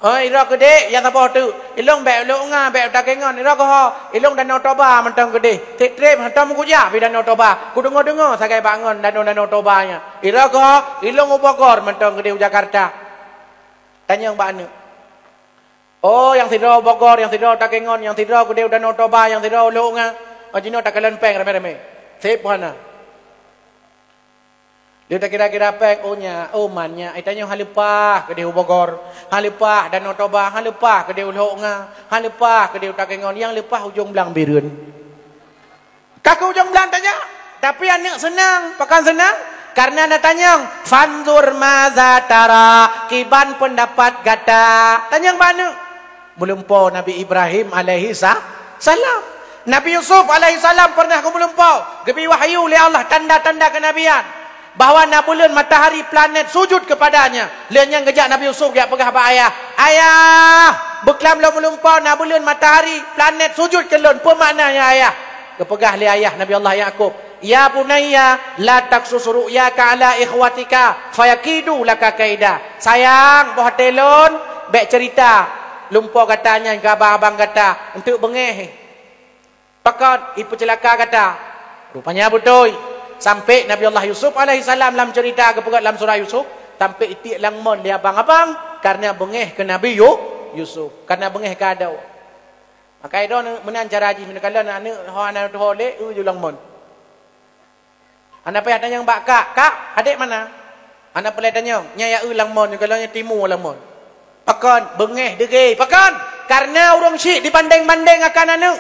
Oh, ira ke dek yang apa tu? Ilong baik lok nga baik takengon, ira ke ho, ilong danau toba mantau ke dek. Tetrep hantam kuja pi danau toba. Ku dengar sakai bangun danau tobanya. Ira ke ho, ilong Bogor mantau ke dek Jakarta. Tanya mbak anu. Oh, yang tidak Bogor, yang tidak Takengon, yang tidak Gede Danau Toba, yang tidak Ulunga, majino tak kelempeng rame-rame. Sip mana? Dia tak kira-kira peng, mannya. Itanya halipah Gede Bogor, halipah Danau Toba, halipah Gede Ulunga, halipah Gede Takengon, yang lepah ujung belang birun. Kakak ujung belang tanya, tapi anak senang, pakan senang. Karena anda tanya, fandur madza tara, kiban pendapat gata. Tanya mana? Melumpo Nabi Ibrahim alaihi salam. Nabi Yusuf alaihi salam pernah melumpo. Gebi wahyu oleh Allah tanda-tanda kenabian. Bahawa nak bulan matahari planet sujud kepadanya. Lain yang gejak Nabi Yusuf dia pegah ba ayah. Ayah, beklam lo melumpo nak bulan matahari planet sujud ke lon. Apa maknanya ayah? Kepegah li ayah Nabi Allah Yaqub. Ya bunayya la taksus ru'yaka ala ikhwatika fayakidu laka kaida. Sayang, boh telon baik cerita. Lumpur katanya, ke abang-abang kata, untuk bengeh. Pakot, ibu celaka kata. Rupanya betul. Sampai Nabi Allah Yusuf alaihissalam dalam cerita kepegat dalam surah Yusuf. Sampai itik langmon dia abang-abang. Karena bengeh ke Nabi Yusuf. Karena bengeh ke adau. Maka itu menan cara haji. Kalau anak holek, itu langmon. Anak payah tanya mbak kak, adik mana? Anak payah tanya, nyaya langmon. Kalau timu langmon. Pakon, bengeh dege, pakon. Karena orang syik dibanding-banding akan anu.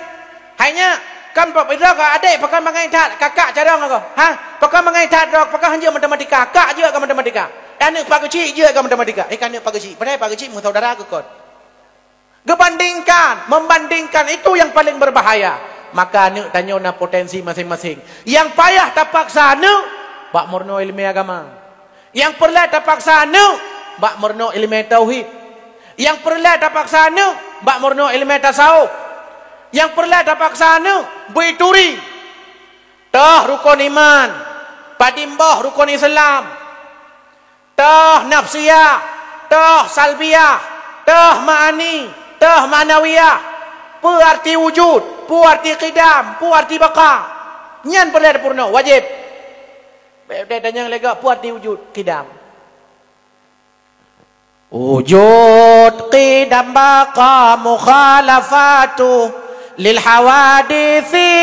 Hanya kan pak beda ke adik pakon mangai tat, kakak carang aku. Ha? Pakon mangai tat dok, pakon hanya matematika, kak je ke matematika. Anak pak kecil je ke matematika. Kan anak pak kecil, padahal pak kecil mu saudara aku kon. Gebandingkan, membandingkan itu yang paling berbahaya. Maka anak tanya na potensi masing-masing. Yang payah terpaksa anak, bak murno ilmu agama. Yang perlu terpaksa anak, bak murno ilmu tauhid. Yang perlu terpaksa anu bak murno ilmu tasawuf. Yang perlu terpaksa anu buituri. Tah rukun iman, padimbah rukun Islam. Tah nafsiyah, tah salbiyah, tah ma'ani, tah ma'nawiyah. Pu arti wujud, pu arti qidam, pu arti baqa. Nyan perlu purno wajib. Beda yang lega pu arti wujud qidam. Wujud qidam baqa mukhalafatu lil hawadithi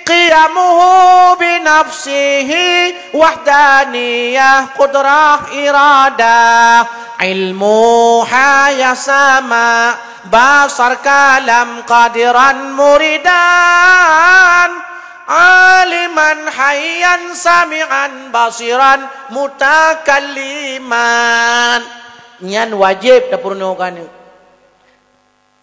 qiyamuhu binafsihi wahdaniyah qudrah iradah ilmu hayasama basar kalam qadiran muridan aliman hayyan sami'an basiran mutakalliman. Nyan wajib dapurnokan.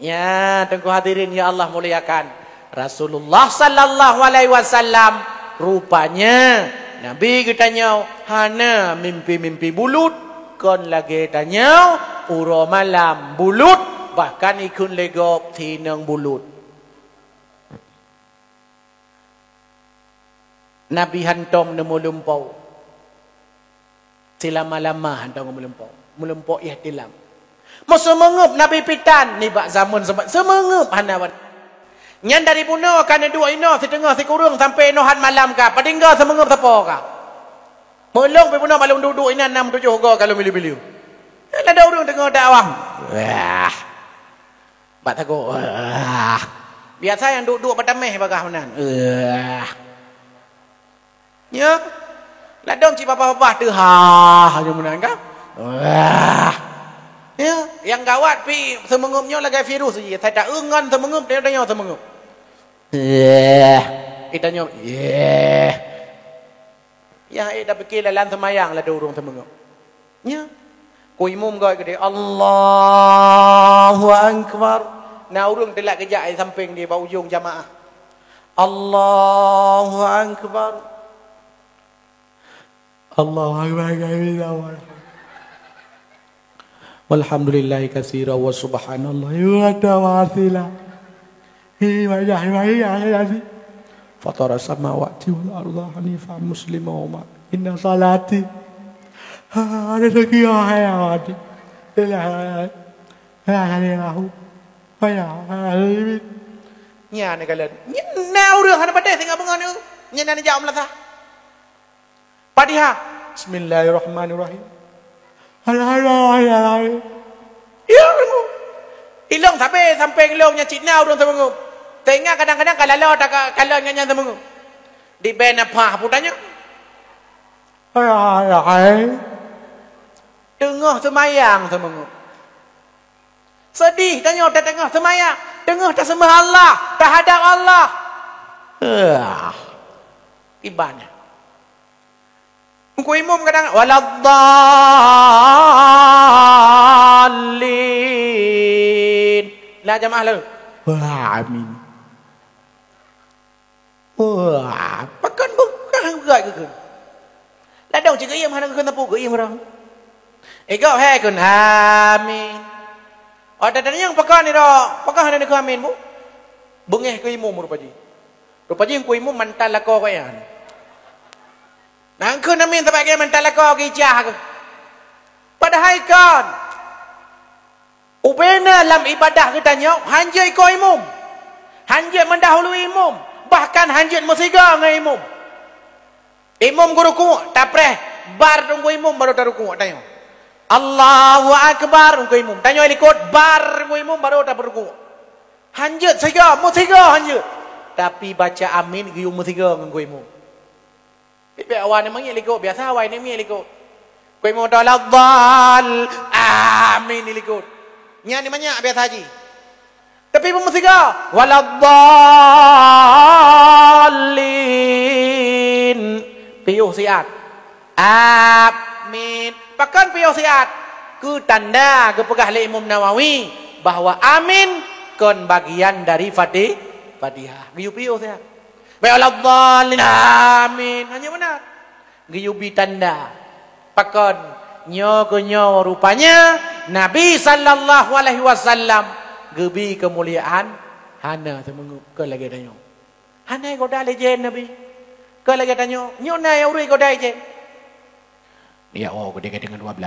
Ya, tengku hadirin ya Allah muliakan. Rasulullah sallallahu alaihi wasallam rupanya Nabi kitanya hana mimpi-mimpi bulut, kon lagi tanya uro malam bulut, bahkan ikun legop tinang bulut. Nabi hantom nemu lumpau. Selama-lama hantom nemu lumpau. Melumpau ihtilam. Masa mengup Nabi pitan ni bak zaman sebab semengup hanawan. Nyan dari bunuh kana dua ino setengah sekurung sampai nohan malam ka. Padingga semengup siapa ka? Melong pe bunuh malam duduk ina 6 7 ga kalau miliu-miliu. Ada orang tengah dakwah. Wah. Bak takut. Biasa yang duduk padameh bagah menan. Ya. Ladong ci papa-papa tu ha je menan ka. Ya, yang gawat pi semengupnya lagi virus je. Saya tak engan semengup dia tanya semengup. Itanya ya dah fikir lalan semayang lah dorong semengup. Ya. Ku imam gay gede Allahu akbar. Nah urang telak kejak di samping dia bau ujung jamaah. Allahu akbar. Allahu akbar. Walhamdulillahi katsira wa subhanallahi wa tawasila. Fatara samawati wal arda hanifan musliman wa inna salati ada lagi ayat. Nya ni kalian. Nya urang hana padai tengah bengan ni. Nya ni jawab lah sah. Fatihah. Bismillahirrahmanirrahim. Ya, ilang sampai ilongnya Cina urang semengup. Tengah kadang-kadang kalau tak kalau nyanyi semengup. Di ben apa putanya? Tengah semayang semengup. Sedih tanya tak tengah semayang, tengah tak sembah Allah, tak hadap Allah. Ibadah. Ku imam kadang waladdallin. La jamaah lu. Amin. Pakan bukan gerak ke. Ladang cik iam hana ke tapu ke iam orang. Ego he kun amin. Ada yang pakan ni ro, pakan hana ke amin bu. Bengeh ke imam rupaji. Rupaji ku imam mantal lako kayan. Nang kun amin sampai ke mental kau kijah ke. Padahal kan ubena dalam ibadah kita tanya hanjai kau imam. Hanjai mendahului imam, bahkan hanjai musiga dengan imam. Imam guru ruku, tapreh bar tunggu imam baru tak ruku tanya. Allahu akbar tunggu imam. Tanya ikut bar tunggu imam baru tak ruku. Hanjai siga, musiga hanjai. Tapi baca amin giu musiga dengan imam. Tapi awak ni mengi likut biasa awak ni mengi likut. Kau mau dal amin likut. Nya ni banyak biasa haji. Tapi mesti ka waladdallin. Piuh siat. Amin. Pakan piuh siat. Ku tanda ke pegah le Imam Nawawi bahwa amin kon bagian dari Fatihah. Giu piuh siat. Waladdallin amin. Hanya benar. Giyubi tanda. Pakon nyo ke nyo rupanya Nabi sallallahu alaihi wasallam gebi kemuliaan hana semengup ke lagi tanya. Hana ko dah lejen Nabi. Ke lagi tanya, nyo na ya urui ko dah je. Ni awak ko dengan 12.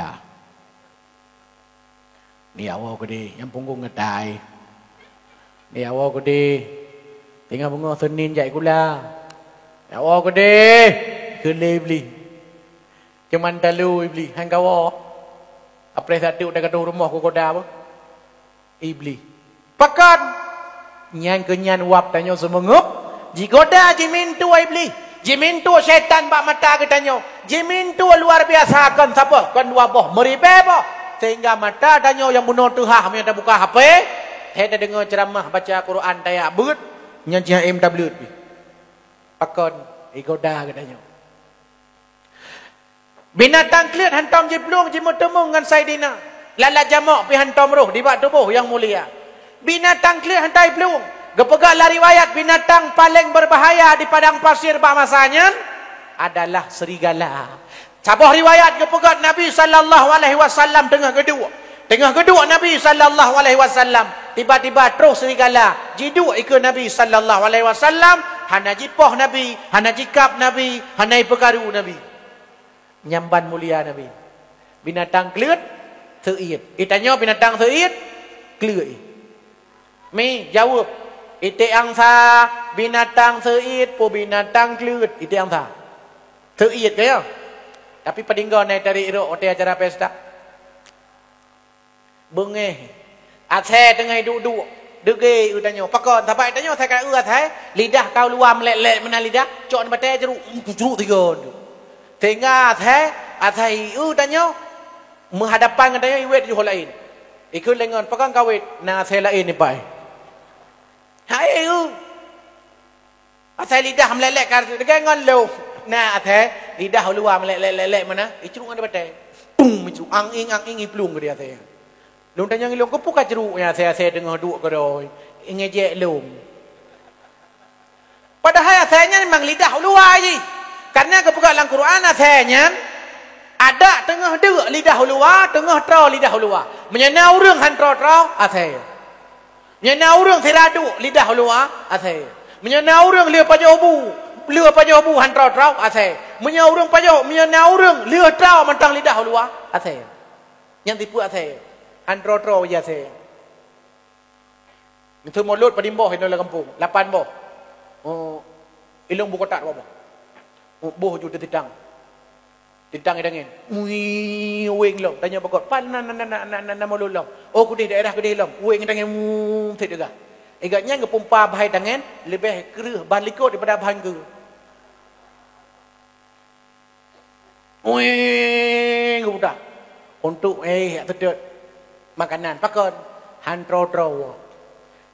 Ni awak ko yang punggung ngetai. Ni awak ko tengah bunga Senin jai gula. Ya Allah ko kele beli. Cuman talu beli hang kawa. Apres satu dah kata rumah ko koda apa? Ibli. Pakan nyan kenyan wap tanya semengup. Jigoda jimintu ibli. Jimintu syaitan bak mata ke tanya. Jimintu luar biasa kan siapa? Kan dua boh meribe apa? Sehingga mata tanya yang bunuh tuhah yang dah buka HP. Saya dah dengar ceramah baca Quran tayak but. Nyanyi MW pi. Pakon igoda katanya. Binatang kelit hantam jiplung jimutemu dengan Saidina. Lala jamak pi hantam roh di bak tubuh yang mulia. Binatang kelit hantai plung. Gepegaklah riwayat binatang paling berbahaya di padang pasir bak masanya adalah serigala. Sabah riwayat gepegak Nabi sallallahu alaihi wasallam tengah kedua. Tengah kedua Nabi sallallahu alaihi wasallam tiba-tiba terus serigala jiduk ikut Nabi sallallahu alaihi wasallam, hana jipoh Nabi, hana jikap Nabi, hana perkaru Nabi. Nyamban mulia Nabi. Binatang kelut Seid. Tanya binatang seid, kelui. Mi jawab. Ite angsa binatang seid, po binatang kelut. Ite angsa. Seid kaya. Tapi padinggo naik dari iro ote acara pesta. Bengeh. Athe tengah duduk. Dege utanyo pakon tapai tanyo saya kata athe lidah kau luar melek-lek mana lidah cok bate jeruk tiga. Sehingga athe utanyo menghadapan katanya iwet jual lain. Ikut lengan pakon kawit na athe lain ni pai. Hai athe lidah melek-lek kar dege ngon lo na athe lidah luar melek-lek mana icruk ada bate. Tung icruk anging iplung dia athe. Lung tanya ngilong ko puka jeruknya saya dengar duk keroi ngejek lung. Padahal asalnya memang lidah luar je. Karena kebuka dalam Quran asalnya ada tengah dek lidah luar, tengah trau lidah luar. Menyana urang han trau asal. Menyana urang seradu lidah luar asal. Menyana urang lieu pajobu han trau asal. Menyana urang menyana urang lieu trau mentang lidah luar asal. Yang tipu asal. Andro ya saya. Itu mulut padimboh itu dalam kampung. 8 boh. Ilung buku tak apa. Boh ju ditang. Ditang idangin. Wing long tanya bakot. Pan na mulut long. Oh kudi daerah kudi long. Wing idangin tidak. Igaknya ngepumpa bahai tangan lebih kerah balikot daripada bahan ke. Wing budak. Untuk tetap makanan pakon hantro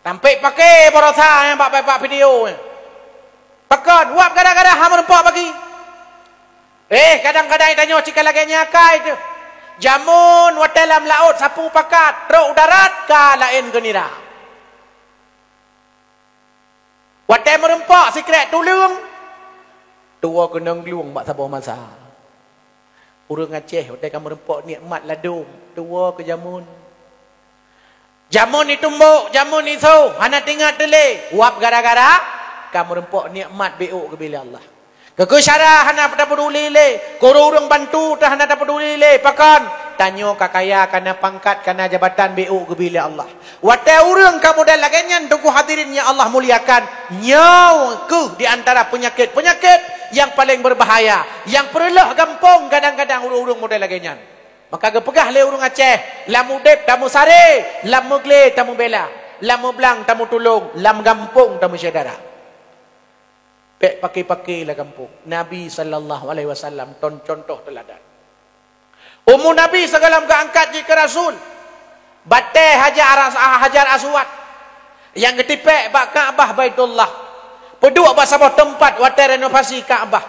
sampai pakai porosa yang pak video pakon wap kadang-kadang hamur empok bagi kadang-kadang tanya cikal lagi nyakai tu jamun watalam laut sapu pakat rok darat ka lain genira watai merempok sikret tulung tua kenang luang mak sabar masa urang Aceh watai kamu rempok nikmat ladung tua ke Jamun ni tumbuk, jamun ni so, hana tinggal tele. Wap gara-gara kamu rempok nikmat beuk ke bila Allah. Kekesyarah hana tak peduli le. Koro urang bantu tak hana tak peduli le. Pakan tanyo kakaya kana pangkat kana jabatan beuk ke bila Allah. Watai urang kamu dah laganyan tuku hadirin yang Allah muliakan. Nyau ke di antara penyakit-penyakit yang paling berbahaya. Yang perlu gampang kadang-kadang urang-urang model laganyan. Maka gepegah le urang Aceh, lam udep tamu sare, lam megle tamu bela, lam meblang tamu tulung, lam gampung tamu saudara. Pek pakai lah gampung. Nabi sallallahu alaihi wasallam contoh teladan. Umur Nabi segala angkat je ke Rasul. Batai Hajar Aswad. Yang ketipek bak Kaabah Baitullah. Peduk bak sabah tempat watai renovasi Kaabah.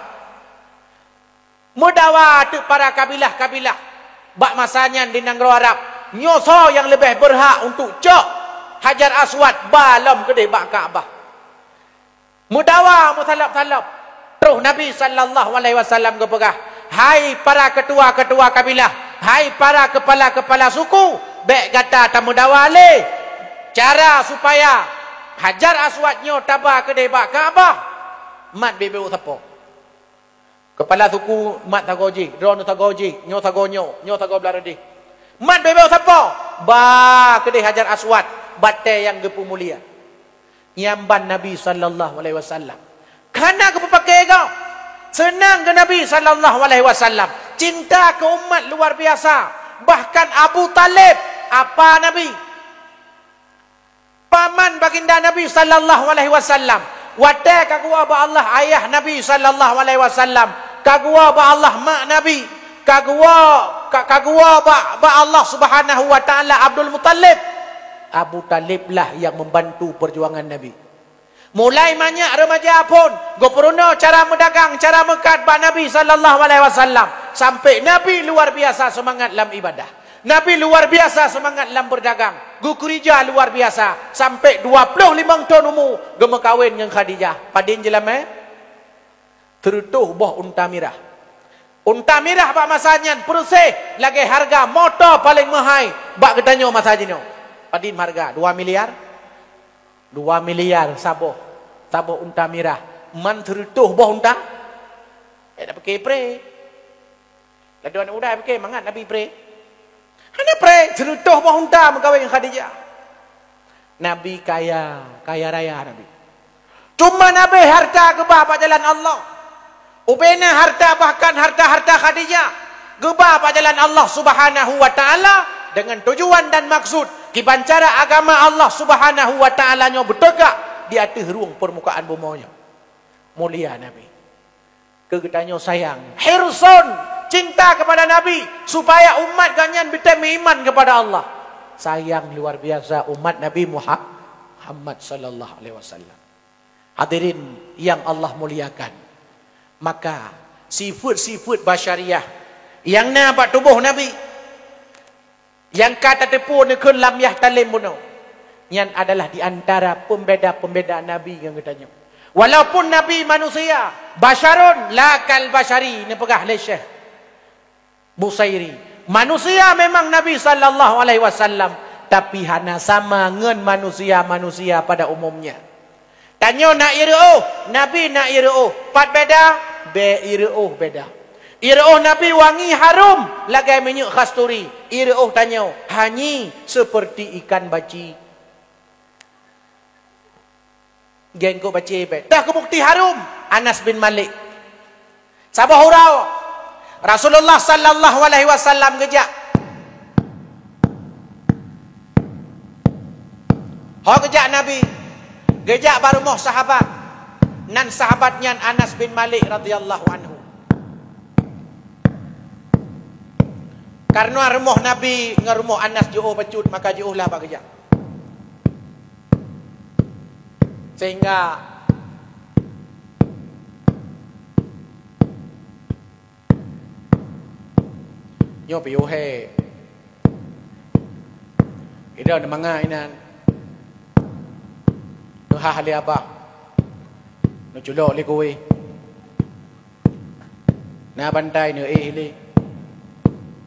Mudawa tu para kabilah-kabilah. Bak masanya di negara Arab nyoso yang lebih berhak untuk cok Hajar Aswad balam kedai bak Kaabah. Mudawa mutalab-talab terus Nabi sallallahu alaihi wasallam kepegah, hai para ketua-ketua kabilah, hai para kepala-kepala suku, bek kata tamu dawa le cara supaya Hajar Aswad nyo tabah kedai bak Kaabah mat bebeu sapo. Kepala suku mat tagoji, drone tagoji, nyo tago belaradi. Mat bebeu siapa? Ba kedai Hajar Aswad, batai yang gepu mulia. Nyamban Nabi sallallahu alaihi wasallam. Kana ke pakai kau? Senang ke Nabi sallallahu alaihi wasallam. Cinta ke umat luar biasa. Bahkan Abu Talib, apa Nabi? Paman baginda Nabi sallallahu alaihi wasallam. Watai kagua ba Allah ayah Nabi sallallahu alaihi wasallam, kagua ba Allah mak Nabi, kagua ba Allah Subhanahu wa taala Abdul Muttalib. Abu Talib lah yang membantu perjuangan Nabi. Mulai banyak remaja pun goperuno cara mendagang, cara mekat ba Nabi sallallahu alaihi wasallam sampai Nabi luar biasa semangat dalam ibadah. Nabi luar biasa semangat dalam berdagang. Gukurija luar biasa. Sampai 25 tahun umur. Gema kahwin dengan Khadijah. Padin jelam terutuh boh unta mirah. Unta mirah pak masanya persih. Lagi harga motor paling mahal. Bak ketanyo masa jino. Padin harga 2 miliar. 2 miliar saboh. Saboh unta mirah. Man terutuh boh unta. Dah pakai pre. Laduan udah pakai mangat Nabi pre. Hanya pre serutuh pun hunta mengkawin Khadijah. Nabi kaya raya Nabi. Cuma Nabi harta gebah pada jalan Allah. Ubena harta bahkan harta Khadijah gebah pada jalan Allah Subhanahu wa taala dengan tujuan dan maksud kibancara agama Allah Subhanahu wa taala nya bertegak di atas ruang permukaan bumi nya. Mulia Nabi. Kegetanya sayang, hirsun, cinta kepada Nabi supaya umat ganyan bertemu iman kepada Allah. Sayang luar biasa umat Nabi Muhammad sallallahu alaihi wasallam. Hadirin yang Allah muliakan. Maka sifat-sifat basyariah yang nampak tubuh Nabi yang kata tepu ni kun lam yahtalim bunuh. Yang adalah di antara pembeda-pembeda Nabi yang katanya. Walaupun Nabi manusia, basyarun la kal basyari, ni pegah oleh Syekh Busairi. Manusia memang Nabi sallallahu alaihi wasallam, tapi hana sama ngen manusia-manusia pada umumnya. Tanya nak irauh, Nabi nak irauh, pat beda, be irauh beda. Irauh Nabi wangi harum, lagai minyak kasturi. Irauh tanya, hanyi seperti ikan baci. Geng ko baca ibad. Dah kebukti harum. Anas bin Malik. Sabah hurau. Rasulullah sallallahu alaihi wasallam gejak. Ho gejak Nabi. Gejak baru moh sahabat. Nan sahabatnya Anas bin Malik radhiyallahu anhu. Karena rumah Nabi ngarumah Anas jauh bacut maka jauh lah pak gejak. Sehingga nyo piu he ida na mga inan no hahali abak no julo li kuwi na bantai no li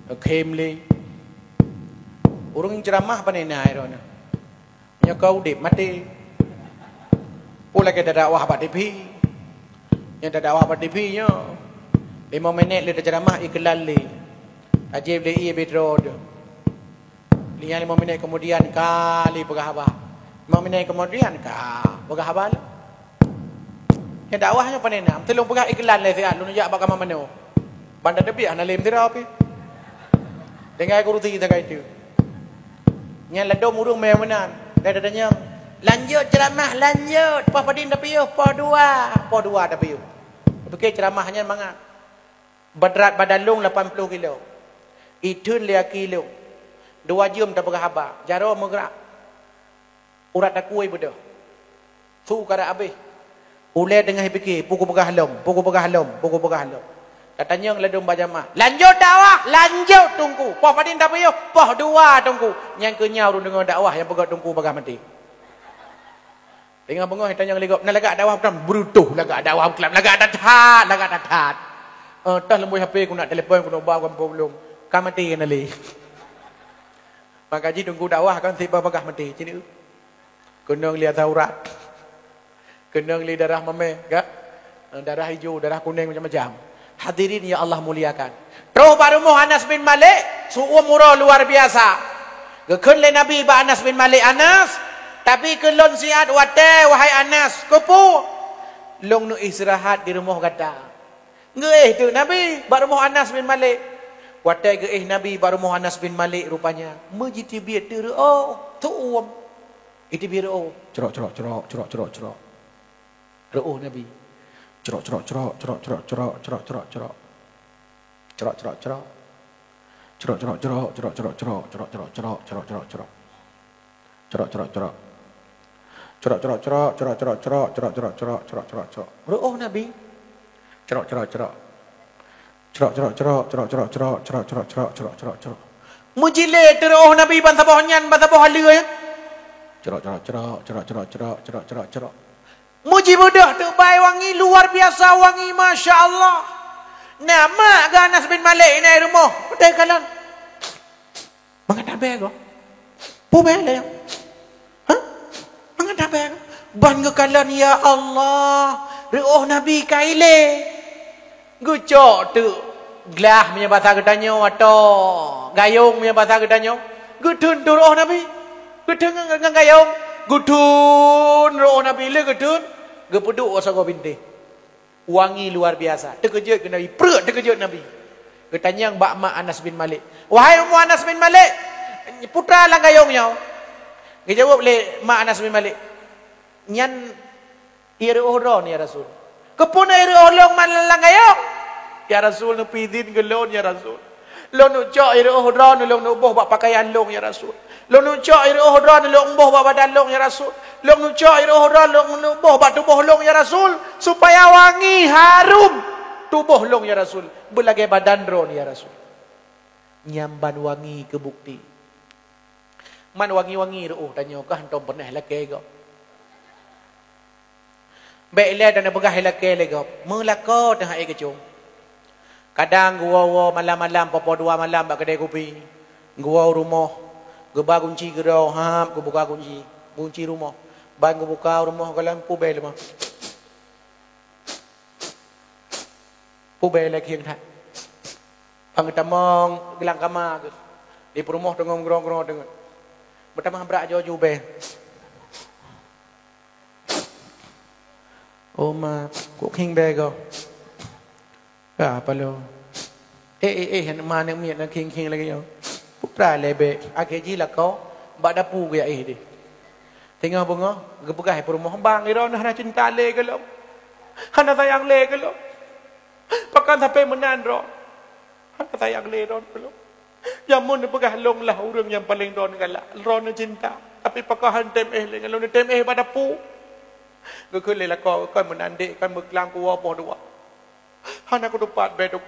no kem li urang ceramah panenai ro na nyo kau dip mati pula kita dakwah pada TV. Yang dakwah pada TV nya 5 minit le ceramah iklan le. Ajib le ia betrod. 5 minit kemudian kali pegah abah. 5 minit kemudian ka pegah abah. Yang dakwahnya panenam telung pegah iklan le sian lu jak bakam mano. Bandar debi ana lem tira api. Dengai kuruti kita itu. Yang ledom urung me menan. Dadanya lanjut ceramah, lanjut. Pah padin dah piuh, pah dua dah piuh. Fikir ceramahnya mangat. Berat badan long 80 kilo. Itun 5 kilo. 2 jam dah berhabak. Jaro menggerak. Urat dah kuih bedah. Su kada habis. Ulai dengan fikir, pukul pegah lom. Katanya yang ledum bajamah. Lanjut dakwah, lanjut tunggu. Pah padin dah piuh, pah 2 tunggu. Yang kenyau dengan dakwah yang pegat tunggu pegah mati. Dengan bengah tanya legap nak lagak dakwah peram berutuh lagak dakwah kelam lagak datat. Tah lembu HP aku nak telefon aku nak bawa aku belum. Kan mati kan ali. Maka ji tunggu dakwah kan tiba pegah mati cini. Kenang lihat aurat. Kenang lihat darah mame, gak? Darah hijau, darah kuning macam-macam. Hadirin ya Allah muliakan. Terus baru Anas bin Malik, umur luar biasa. Gekun le Nabi ba Anas bin Malik Anas. Tapi kelon siat wate wahai Anas kupu long nu istirahat di rumah kata ngeih tu Nabi baru rumah Anas bin Malik wate geih Nabi baru rumah Anas bin Malik rupanya mejiti biat tu tu itu biar cerok Nabi cerok ruh Nabi cerok mujile teruh Nabi ban sabahnya ban sabah halia ya cerok muji mudah tu baik wangi luar biasa wangi Masya Allah nama Anas bin Malik ini rumah betul kalan mengatakan bego pubele ban kekalan ya Allah reuh Nabi kaile gucok tu Gelah punya bahasa gedanyo atau gayung punya bahasa gedanyo. Gedun tu roh Nabi. Gedun dengan gayung. Gedun roh Nabi le gedun. Gepeduk osago binti. Wangi luar biasa. Terkejut ke Nabi. Perut terkejut Nabi. Ketanya Mbak Mak Anas bin Malik. Wahai Ummu Anas bin Malik. Putra lang gayungnya. Dia jawab le Mak Anas bin Malik. Nyan ira ohron ya Rasul. Kepuna ira ohlong man lang gayung. Ya Rasul nu pidin gelon ya Rasul. Lo nu cok ira ohron lo nu boh bak pakaian long ya Rasul. Lo nu cok ira ohron lo boh bak badan long ya Rasul. Lo nu cok ira ohron lo nu boh bak tubuh long ya Rasul supaya wangi harum tubuh long ya Rasul. Belagai badan ron ya Rasul. Nyamban wangi ke bukti. Man wangi-wangi ro tanya kah antum pernah laki ke? Baiklah dan begah laki lagi. Melaka tengah ai kecung. Kadang gua malam-malam popo 2 malam bak kedai kopi. Gua rumah, gua kunci gerau, gua buka kunci rumah. Bang gua buka rumah ke lampu bel mah. Pu bel lagi yang tak. Pang tamong gelang kamar ke. Di rumah tengok gerong-gerong dengan. Bertambah berak jauh-jauh bel. Oh ma, kok king bel kau? Apa lo? Mana miat nak king lagi yo. Pupra lebe, akhirnya lah kau, bak dapu ke deh. Tengok bunga, gebukai perumah bang, iron hana cinta le ke lo. Hana sayang le ke lo. Pakan sampai menan ro. Hana sayang le ron ke lo. Yang mun pegah long lah orang yang paling ron galak, ron cinta. Tapi pakan tem le, kalau tem bak dapu. Gua le lah kau menandik kan berkelang kuah apa dua. Hana ku dupat beduk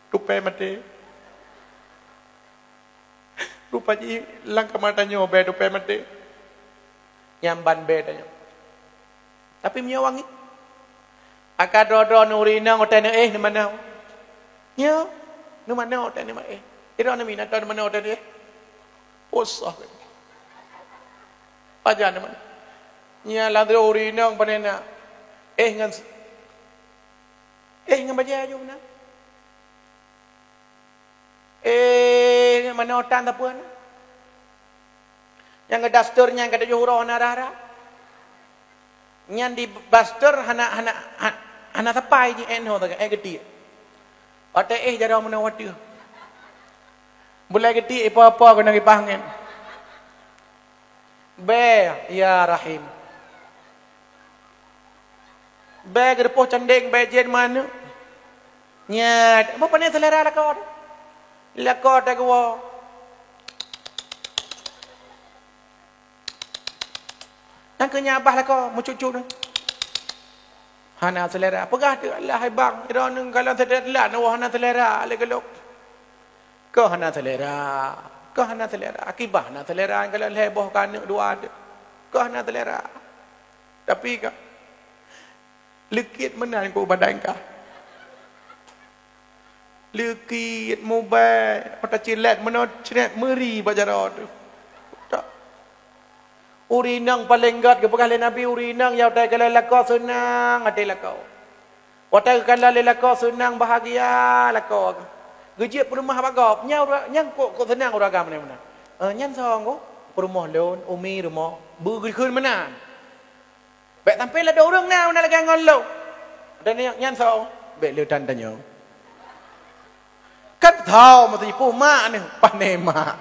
tupai mati. Rupanya lang kamatanyo be tupai mati. Nyamban be tanya. Tapi punya wangi. Akad rodo nurina ngoten ni mana? Nya, ni mana ngoten ni mak Ira na minat ni mana ngoten ni? Posah. Pajan ni mana? Nya ladro urina panena. Ngan baca aja mana? Mana otan tak puan? Yang dasternya kada juhuro narara. Nyan di baster hana tapai je enho tak gede. Ate jara mana wati. Bulai gede apa-apa kena dipangen. Be ya Rahim. Beg repoh cendeng bejen mana? Nyat, apa ni selera lakor? Lakor tak gua. Nang kenya abah lakor, mu cucu ni. Hana selera, pegah tu Allah hai bang, ira nang kalau sedar lah no hana selera le gelok. Ko hana selera, akibah hana selera kalau leboh kan dua ada. Ko hana selera. Tapi kak lekit menan ko badan kah. Lekit mobile, otak cilet menot cilet meri bajara tu. Tak. Urinang paling gat ke bekal Nabi urinang ya otak kalau lakau senang ade lakau. Otak kalau lakau senang bahagia lakau. Gejek rumah bagap nyang kok senang uragam mana. Nyan song ko rumah lon umi rumah bugul kun mana. Baik tampil ada orang nak lagi ngolo. Dan yang sao, baik le dan tanya. Kan tahu mesti puma ni panema.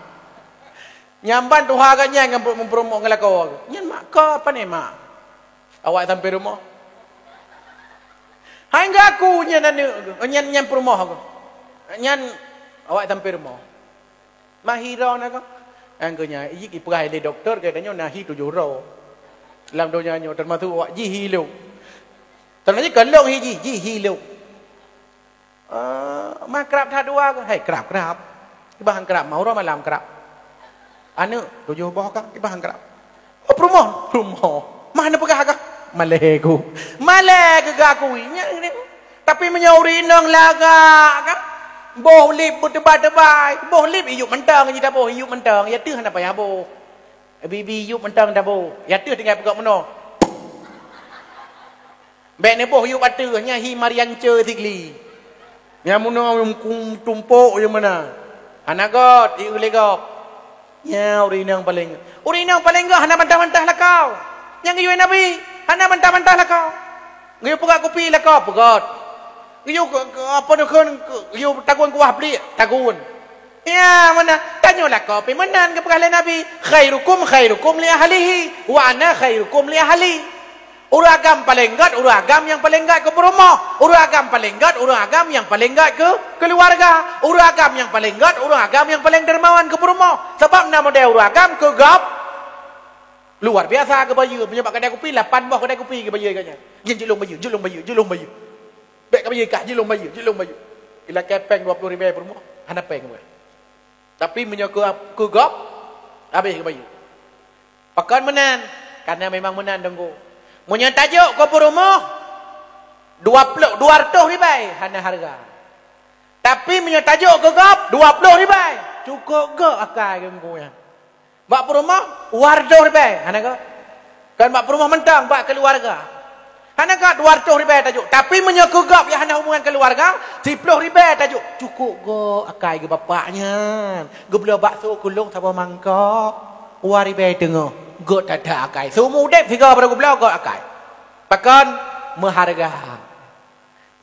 Nyamban tu harganya yang mempromo ngelako. Nyan mak ko panema. Awak sampai rumah. Hai enggak aku nyan rumah aku. Nyan awak sampai rumah. Mahira nak ko. Anggonya iki perai le doktor katanya nahi 7 ro. Dalam dunia nyo termasuk awak jihi lu. Ternyata kalau jihi lu. Ma kerap dah dua ke? Hai kerap. Bahan kerap mau orang malam kerap. Anu 7 boh kan bahan kerap. Oh rumah. Mana pegah kah? Maleku. Malek gaku. Tapi menyauri nang laga kan. Boh lip berdebat-debat. Boh lip iyuk mentang je dah boh iyuk mentang. Ya tu hana payah boh. Bibi yuk mentang dah boh. Ya tu tinggal pegak meno. Baik ni boh yuk batu nya hi marian ce tigli. Yang mana yang tumpuk yang mana? Anagot, iulegop. Ya, urinang paling. Urinang paling gak, hana bantah-bantah lah kau. Yang gayuin Nabi, hana bantah-bantah lah kau. Gayu pegak kopi lah kau, pegat. Gayu apa tu kan? Gayu tagun kuah beli, tagun. Ya, mana? Tanyalah kau, menan ke pegak Nabi. Khairukum li ahlihi, wa ana khairukum li ahli. Uragam paling gat, uragam yang paling gat ke rumah. Uragam paling gat, uragam yang paling gat ke keluarga. Uragam yang paling gat, uragam yang paling dermawan ke rumah. Sebab nama dia uragam ke gap. Luar biasa ke bayu. Menyebabkan kedai kopi, 8 buah kedai kopi ke bayu katnya. Yen julung bayu. Bek ke bayu kah, julung bayu. Ila kepeng 20 ribu per rumah. Hana peng gue. Tapi menyebabkan ke gap, habis ke bayu. Pakan menan. Karena memang menan dengku. Punya tajuk kau rumah 200 ribai hana harga. Tapi punya tajuk kau gap 20 ribai. Cukup ke akal kau ya. Bak rumah 200 ribai hana ke? Kan bak rumah mentang bak keluarga. Hana ke 200 ribai tajuk. Tapi punya kau gap yang hana hubungan keluarga 10 ribai tajuk. Cukup ke akal ke bapaknya. Ge bela bakso kulung sama mangkok. 2 ribai tengah. Gak tak ada akai. Semua udep figure pada gublau gak akai. Bahkan mengharga.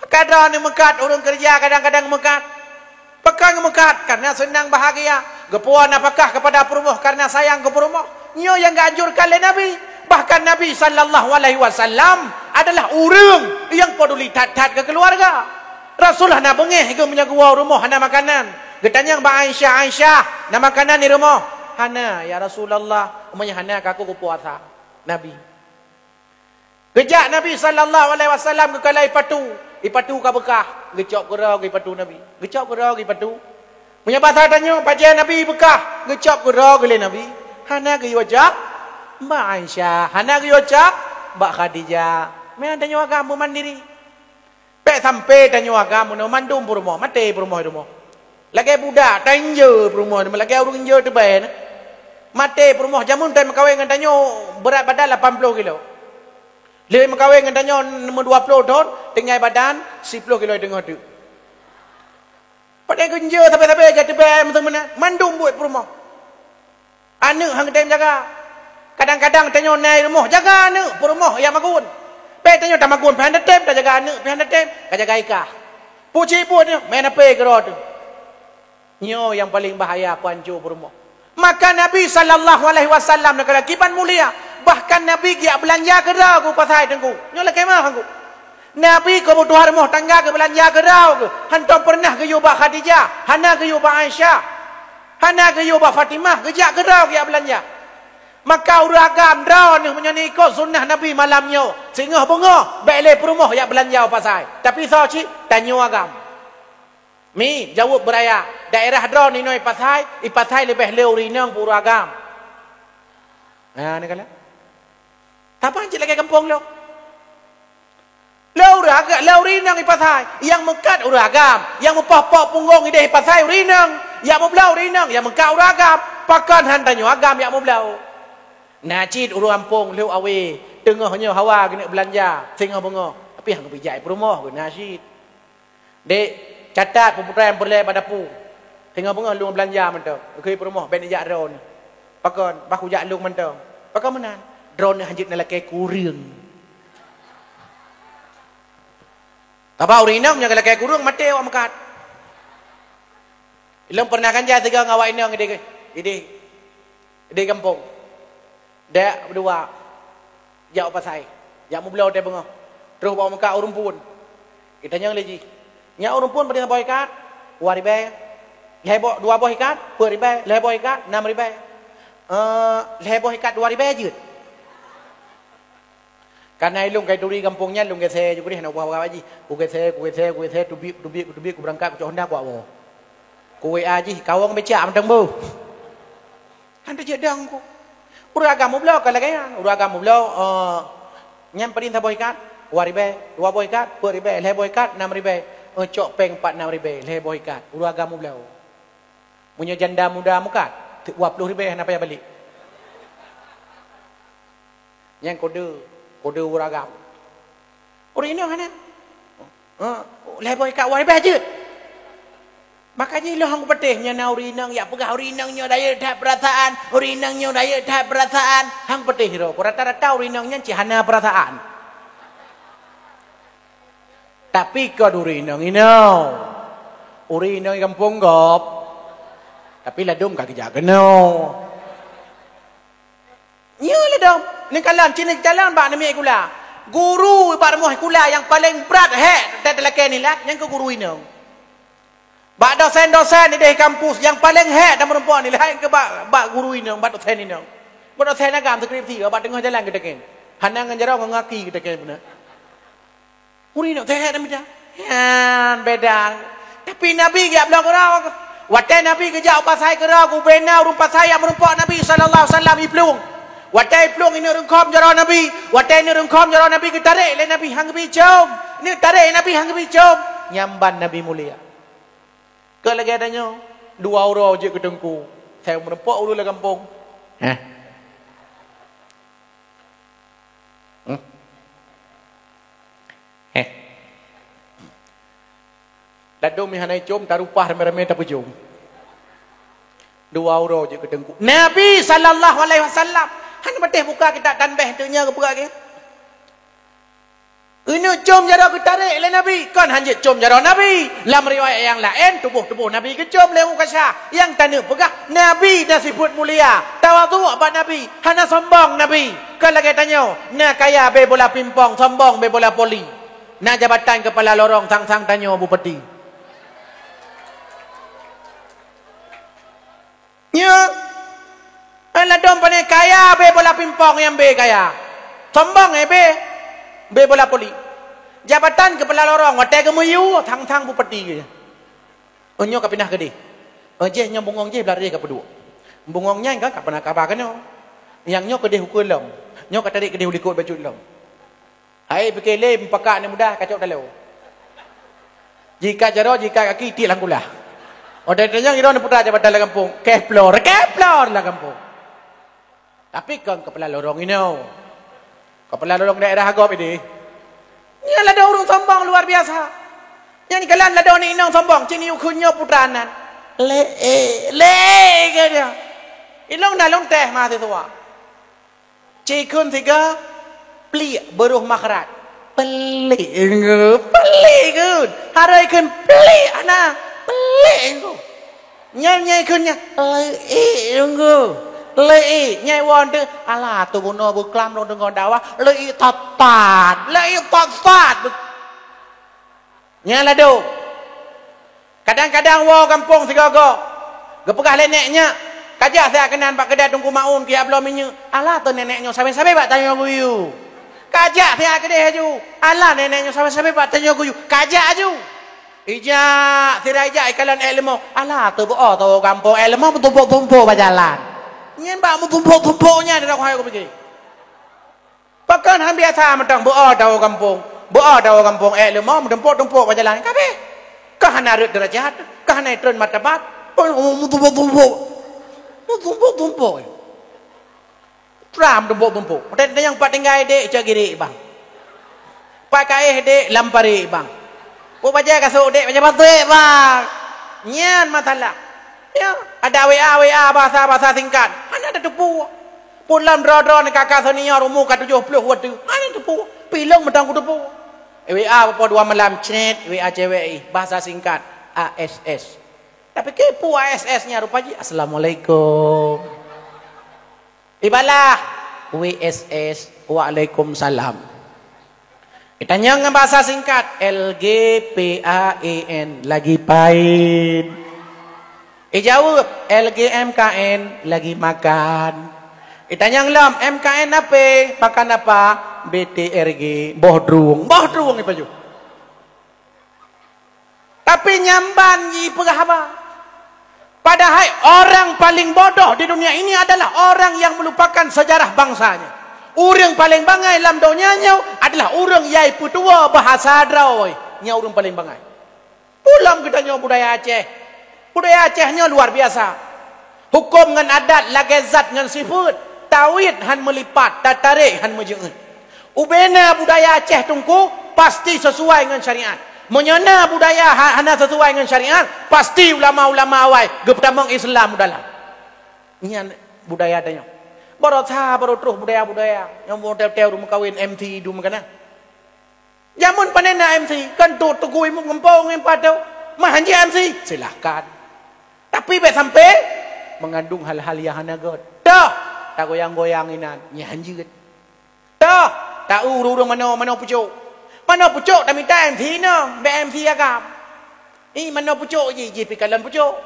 Kadang ni mekat orang kerja kadang-kadang mekat. Bahkan mekat karena senang bahagia. Gepuan apakah kepada perumuh karena sayang ke perumuh. Nyo yang gak anjurkan oleh Nabi. Bahkan Nabi SAW adalah orang yang peduli tat-tat ke keluarga. Rasulullah nak bengih ke menyagua rumah hana makanan. Getanya Mbak Aisyah, nak makanan di rumah. Hana ya Rasulullah, umanya hana aku puasa. Nabi. Kejak Nabi SAW ke kalai ipatu ka bekah, gecok gerau ke ipatu Nabi. Gecok gerau ke ipatu. Punya bahasa tanya, baca Nabi bekah, gecok gerau ke Nabi. Hana ke wajak Mbak Aisyah, hana ke wajak Mbak Khadijah. Memang tanya agama mandiri. Pek sampai tanya agama no mandum pu rumah, mati pu rumah. Lagi budak tanya pu rumah, lagi orang je tebai. Mati perumah jamun time kawin dengan tanyo berat badan 80 kilo. Lebih kawin dengan tanyo nombor 20 ton, tinggal badan 10 kilo tengah tu. Pada genja sampai-sampai jatuh bayar mana mandum buat perumah. Anak hang time jaga. Kadang-kadang tanyo naik rumah, jaga anak perumah yang magun. Pe tanyo tak magun, pihak time tak jaga anak, pihak time tak jaga ikah. Puci pun dia main apa gerot tu. Nyo yang paling bahaya pancur perumah. Maka Nabi SAW nak kata kiban mulia. Bahkan Nabi dia belanja gerau ku pasai tengku. Nyolah kemah aku. Nabi ko butuh rumah tangga ke belanja gerau ke. Hantam pernah ke yubah Khadijah, hana ke yubah Aisyah. Hana ke yubah Fatimah, gejak gerau dia belanja. Maka uragam draw ni menyani ikut sunnah Nabi malamnya. Sehingga bunga baik perumah yang belanja pasai. Tapi soci tanyo agam. Mi jawab beraya daerah drone ni noi ipasai lebih leu rinang pura agam. Ni kala. Tapang cik lagi kampung lo. Leu rinang ipasai, yang mekat uragam, yang mepah-pah punggung ide ipasai rinang, yang meblau rinang, yang mengkau uragam, pakan hantanyo agam yang meblau. Nacid uru ampung leu awe, tengahnya hawa kena belanja, sehingga bunga. Tapi hang bijak perumah ke nacid. Dek catat pemputuan boleh pada pu. Tengah bunga lu belanja mentau. Ke rumah ben jak drone. Pakon baku jak lu mentau. Pakon menan. Drone hanjit nalake kurang. Tapa urinam nya lake kurang mate awak mekat. Ilmu pernah kan ja tiga ngawak inang ide kampung. Dak berdua. Jak pasai. Jak mu belau te bunga. Terus bawa mekat urung pun. Kita nyang lagi. Nya orang pun pada boy ikat 2 ribai. Lebo 2 boh ikat 10 ribai, lebo ikat 6 ribai. Lebo ikat 2 ribai je. Karena ilung kai turi kampungnya lung gese juga ni nak buat haji. Ku gese tubi ku berangkat ku Honda ku awak. Ku WA ji kawang becak mentang bu. Anda jedang ku. Uragam mublau kalau kan uragam mublau nyam pedin ta boy ikat 2 ribai, 2 boh ikat 10 ribai, lebo ikat 6 ribai. Cok peng 46 ribai lebo ikat uragamu belau punya janda muda mukat 20 ribai nak payah balik yang kode uragam orang ini mana lebo ikat 2 ribai je Makanya lo hang petihnya na urinang ya pegah urinangnya daya tak perasaan, urinangnya daya tak perasaan, hang petih ro. Rata-rata urinangnya cihana perasaan. Tapi kau urinang urinang kampung gop. Tapi ladum kaki jaga Nya ladum. Ni kalam cini jalan bak nami kula. Guru ibar muh kula yang paling berat dalam ni lah yang ke guru inang. Bak dosen-dosen di kampus yang paling dan perempuan ni lah yang ke bak guru ini, bak dosen ini. Bak dosen agam skripsi, bak tengah jalan kita kan. Hanang ngejarau ngaki kita kan benar. Guru ini head dah. Beda. Tapi Nabi dia bilang kerau. Watai Nabi kerja pasai kerau, ku benar rumah saya perempuan Nabi sallallahu alaihi wasallam iplung. Watai iplung ini rengkom jarau Nabi. Watai ini rengkom jarau Nabi ke tarik le Nabi hang bi jom. Ni tarik Nabi hang bi jom. Nyamban Nabi mulia. Ke lagi adanya 2 orang je ke dengku. Saya menempok dulu lah kampung. Dadum yang hanai jom tarupah remeh-remeh tak pejum. 2 orang je ke dengku. Nabi sallallahu alaihi wasallam. Han betih buka kita tanbeh tunya ke buka ke. Ini jom jara ke tarik oleh Nabi. Kan hanya jom jara Nabi. Dalam riwayat yang lain, tubuh-tubuh Nabi ke jom lewu kasar. Yang tanda pegah, Nabi dah sifat mulia. Tawadu abad Nabi. Hana sombong Nabi. Kan lagi tanya, nak kaya be bola pimpong, sombong be bola poli. Nak jabatan kepala lorong, sang-sang tanya bupati. Ya. Alah dom pandai kaya be bola pimpong yang be kaya. Sombong be bola poli. Jabatan kepala lorong watai ke muyu thang-thang bupati ke. Onyo ka pindah ke di. Je nya bungong je belari ka pedua. Bungongnya kan ka pernah kabar kan. Yang nyo ke di hukul lom. Nyo ka tarik ke di ulikut baju lom. Hai bekele mpaka ni mudah kacau dalau. Jika kaki ti langkulah. Oda yang iro ni putra jabatan la kampung. Keplor la kampung. Tapi kan kepala lorong ini. Kepala lorong daerah Agop ini. Ini ada orang sombong luar biasa. Yang kalan ada orang inang sombong. Cini ukunya putranan. Le dia. Ilong nalong teh mati tua. Cikun tiga pelik beruh makrat. Pelik kun. Harai kun pelik anak. Pelik kun. Nyai kunnya Lei nyai won tu alah tu guna buklam long dengan dakwah lei tatat nyai lado kadang-kadang wo kampung sigaga gepegah neneknya kajak saya kenan pak kedai tunggu maun ki ablo minyu alah tu neneknya sampai-sampai pak tanya guyu kajak saya kedai aju alah neneknya sampai-sampai pak tanya guyu kajak aju ijak sirai ijak ikalan ilmu alah tu bo tu kampung ilmu tumpuk-tumpuk berjalan nyen ba mu tumpuk-tumpuknya dak hai ko pergi. Pakan han biasa mentang bo dau kampung. Bo dau kampung lemah tumpuk-tumpuk berjalan kabe. Ka hana derajat, ka hana tren martabat. Mu tumpuk-tumpuk. Mu tumpuk-tumpuk. Tram tumpuk-tumpuk. Dan yang pat tinggal dek cagiri bang. Pakai dek lampari bang. Bo baca kasuk dek baca batu bang. Nyen masalah. Ya, ada WA bahasa singkat. Ana ada tepu. Pulang dro-dro ni kakak senior umur ka 70 waktu. Ana tepu. Pilong mentang ku tepu. WA apa 2 malam chat, WA cewek bahasa singkat ASS. Tapi kepo ASS-nya rupanya Assalamualaikum. Ibalah WSS Waalaikumsalam. Ditanya dengan bahasa singkat LGPAEN lagi pain. Jawab LGMKN lagi makan. Ditanya ngelam MKN apa? Makan apa? BTRG bohdruung ni baju. Tapi nyamban ji pegahaba. Padahal orang paling bodoh di dunia ini adalah orang yang melupakan sejarah bangsanya. Orang paling bangai dalam dunianya adalah orang yang putua bahasa Drawai. Nya orang paling bangai. Pulang kita nyawa budaya Aceh. Budaya Acehnya luar biasa. Hukum dengan adat, lagazat dengan sifat. Tawid han melipat, tatarik han menjeut. Ubena budaya Aceh tungku pasti sesuai dengan syariat. Menyana budaya hana sesuai dengan syariat, pasti ulama-ulama awal pertama Islam dalam. Ini budaya tanya. Baru terus budaya-budaya. Yang mau tel-tel rumah kawin MC du makana. Jamun panena MC, kan tukui mu ngempong yang pada mahanji MC, silahkan. Tapi be sampai mengandung hal-hal yang hana god. Dah, tak goyang-goyanginan, nyanyi. Dah, tak urung mana pucuk. Mana pucuk dah minta MC no, be MC agam. Mana pucuk je pikalan pucuk.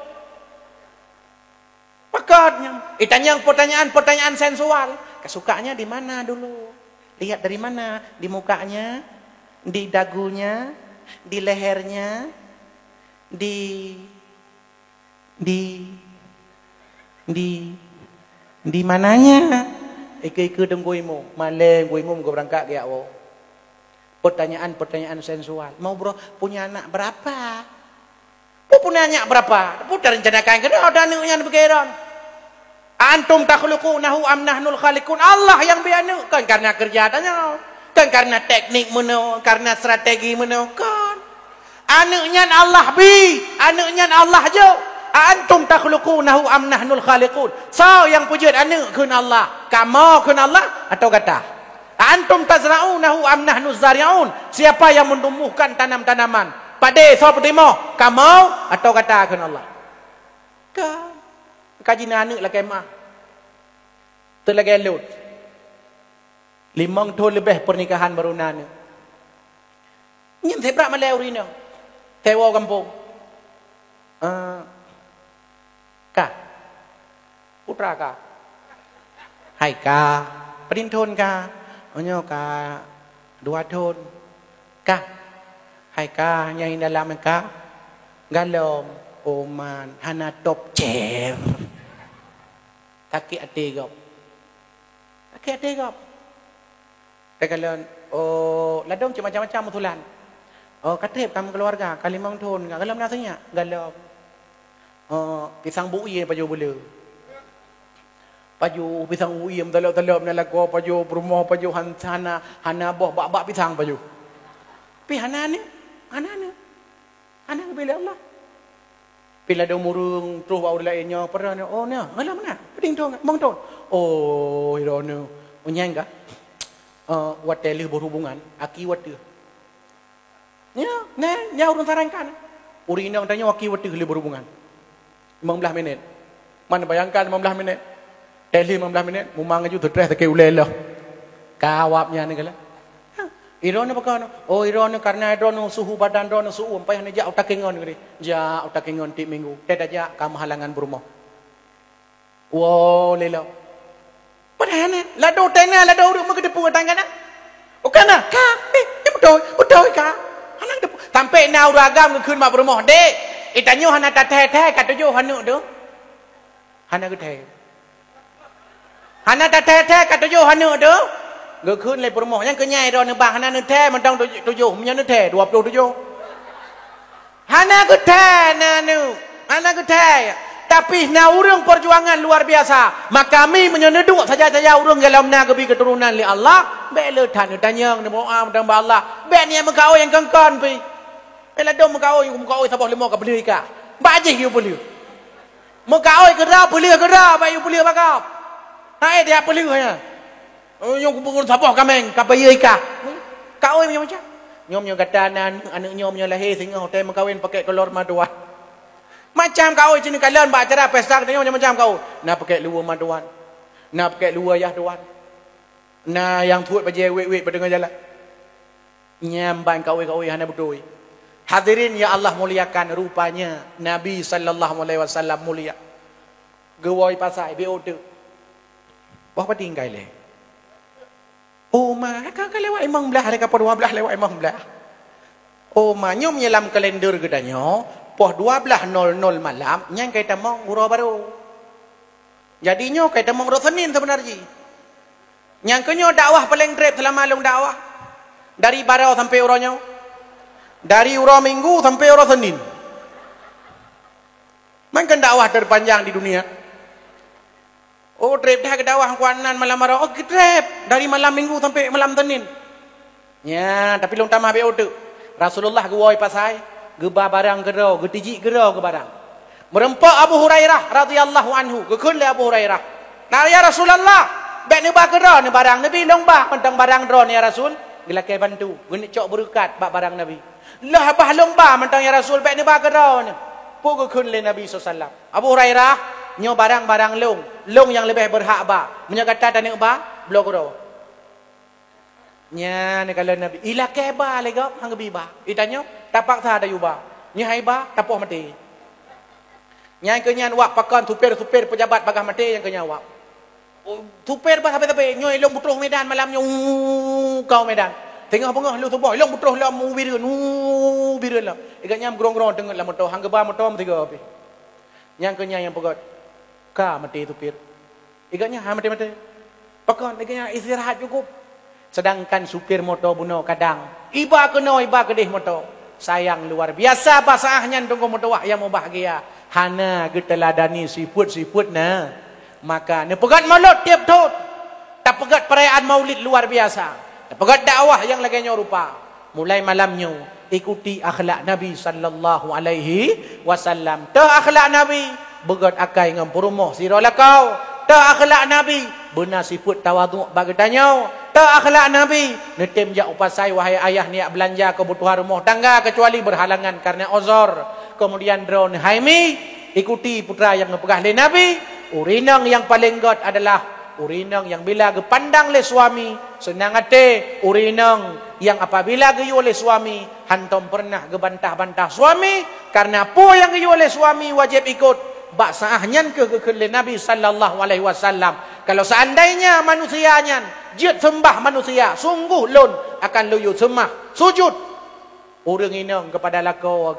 Pakatnya, tanya pertanyaan sensual. Kesukanya di mana dulu? Lihat dari mana? Di mukanya, di dagunya, di lehernya, di mananya? Ike deng goimu, maleng goimu go berangkat ke awak. Pertanyaan sensual. Mau bro punya anak berapa? Punya anak berapa? Putar rencanakan ke ada anaknya begiran. Antum takhluqunahu am nahnul khaliqun. Allah yang bianu kan karena kerja tanya. Kan karena teknik mana, karena strategi mana kan. Anaknya Allah anaknya Allah je. Antum takhluqunahu am nahnul khaliqun. So yang pujud anak kun Allah. Kamu kun Allah atau kata? Antum tazra'unahu am nahnu zari'un. Siapa yang menumbuhkan tanam-tanaman? Pade so pertimo, kamu atau kata kun Allah? Kan. Kaji anak lah kemah. Terlagi lut. 5 tahun lebih pernikahan baru nana. Nyem sebrak malai urina. Tewa kampung. Kah? Putra kah? Hai kah? Perintun kah? Onyo kah? 2 tahun. Kah? Hai kah? Nyai dalam kah? Galom. Oman. Hana top chair. Kaki atigop. Kalian, ladong macam-macam mutulan. Katip kamu keluarga, kali mangtun, galam nasanya, galam. Pisang bui paju bulu. Paju pisang bui talap nalago paju rumah paju hana boh bak pisang paju. Pi hana bila Allah. Bila ada murung terus bawa lainnya pernah ni ngalam mana peding tu mangtun irona unyanga wat tele berhubungan aki wat dia nya urun sarankan urina tanya aki wat dia berhubungan 15 minit mana bayangkan 15 minit tele 15 minit mumang aju terus ke ulela kawapnya ni kala irona bakana irona karena irona suhu badan irona suhu sampai hanya jauh takingon gini jauh takingon ti minggu tidak aja kamu halangan berumah lelau padahal lado tena lado urut mau kedepu tangan kana ka betul ka halang depu sampai na uragam keun mak berumah dek itanyo hana tateh kata jo hanu do hana gede hana tateh kata jo hanu do gakขึ้นเลยประโมยังก็ใหญ่รอหนึ่งบางฮานาหนึ่งแท้มันต้องตัวโยมันยังหนึ่งแท้ดวบตัวโยฮานาก็แท้นะnuฮานาก็แท้ tapi na urang perjuangan luar biasa maka kami menyeduk saja urang dalam na kebi keturunan li Allah be le than tanya ne mo am dan ba Allah be ni mengkau yang kengkon pi ela dom mengkau sabah limo ka beli ka ba je yu beli mengkau ke ra beli ba yu beli ba ka hai dia beli ya nyom kubur sabah kameng kabayai ka kau yang macam nyom katanan anak nyom lahir sehingga hotel mengkawin pakai kolor maduan macam kau jenis kalian buat acara pesta katanya macam kau nak pakai luar maduan nak pakai luar yahduan nak yang tuat baju wek pada tengah jalan nyamban kau hana betul hadirin ya Allah muliakan rupanya Nabi sallallahu alaihi wasallam mulia gewoi pasai beode apa tinggal le ma kan lewat imam belah hari kapal 12 lewat imam belah ma nyom nyelam kalender gedanya poh 12.00 malam nyang kaita mong uro baru jadinya kaita mong uro Senin sebenarnya nyang kenyo dakwah paling drep selama long dakwah dari barau sampai uronya dari uro Minggu sampai uro Senin makan dakwah terpanjang di dunia drep dah ke dakwah kuanan malam marau drep dari malam Minggu sampai malam Senin ya tapi long tamah be Rasulullah gewoi pasai, geba barang gero, getiji gero ke barang. Merempak Abu Hurairah radhiyallahu anhu, gekun le Abu Hurairah. Nah ya Rasulullah, bek ni ba gero ni barang Nabi lomba mentang barang dron ya Rasul, gelakai bantu, guni cok berkat bak barang Nabi. Lah bah lomba mentang ya Rasul bek ni ba gero ni. Pu gekun le Nabi sallallahu. Abu Hurairah nyo barang-barang long yang lebih berhak ba. Munya kata tanya ba, blok gero. Nya ni kalau Nabi ila keba lega hang bi ba itanyo tapak tha da yu ba nya hai ba tapoh mati nya kenyan wak pakon supir pejabat bagah mati yang kenya wak supir ba sampai nyo long butroh medan malam nyo kau medan tengah pengah lu tuboh long butroh lam bireun la iganya grong-grong dengen la motor hang ba motor tiga api nya kenya yang pegot ka mati supir iganya ha mati pakon iganya istirahat cukup. Sedangkan supir motor buno kadang iba keno iba kedih motor sayang luar biasa basahnya tunggu motor wah yang mau bahagia hana geteladani siput na maka ne pegat maulid tiap tahun tak pegat perayaan maulid luar biasa tak pegat dakwah yang lagi rupa mulai malamnya ikuti akhlak Nabi sallallahu alaihi wasallam ta akhlak Nabi begat akai ngam perumoh siralah kau ta akhlak Nabi benar siput tawaduk bagi tanya ta akhlak Nabi netem jak upasai wahai ayah niat belanja kebutuhan rumah tangga kecuali berhalangan karena uzur kemudian drone haimi ikuti putra yang ngepegah le Nabi urinang yang paling god adalah urinang yang bila gepandang le suami senang hati urinang yang apabila geyu oleh suami hantom pernah gebantah-bantah suami karena apa yang geyu oleh suami wajib ikut bak saahnya ke Nabi sallallahu alaihi wasallam. Kalau seandainya manusianya jid sembah manusia, sungguh lon akan luyu sembah sujud orang inang kepada lakau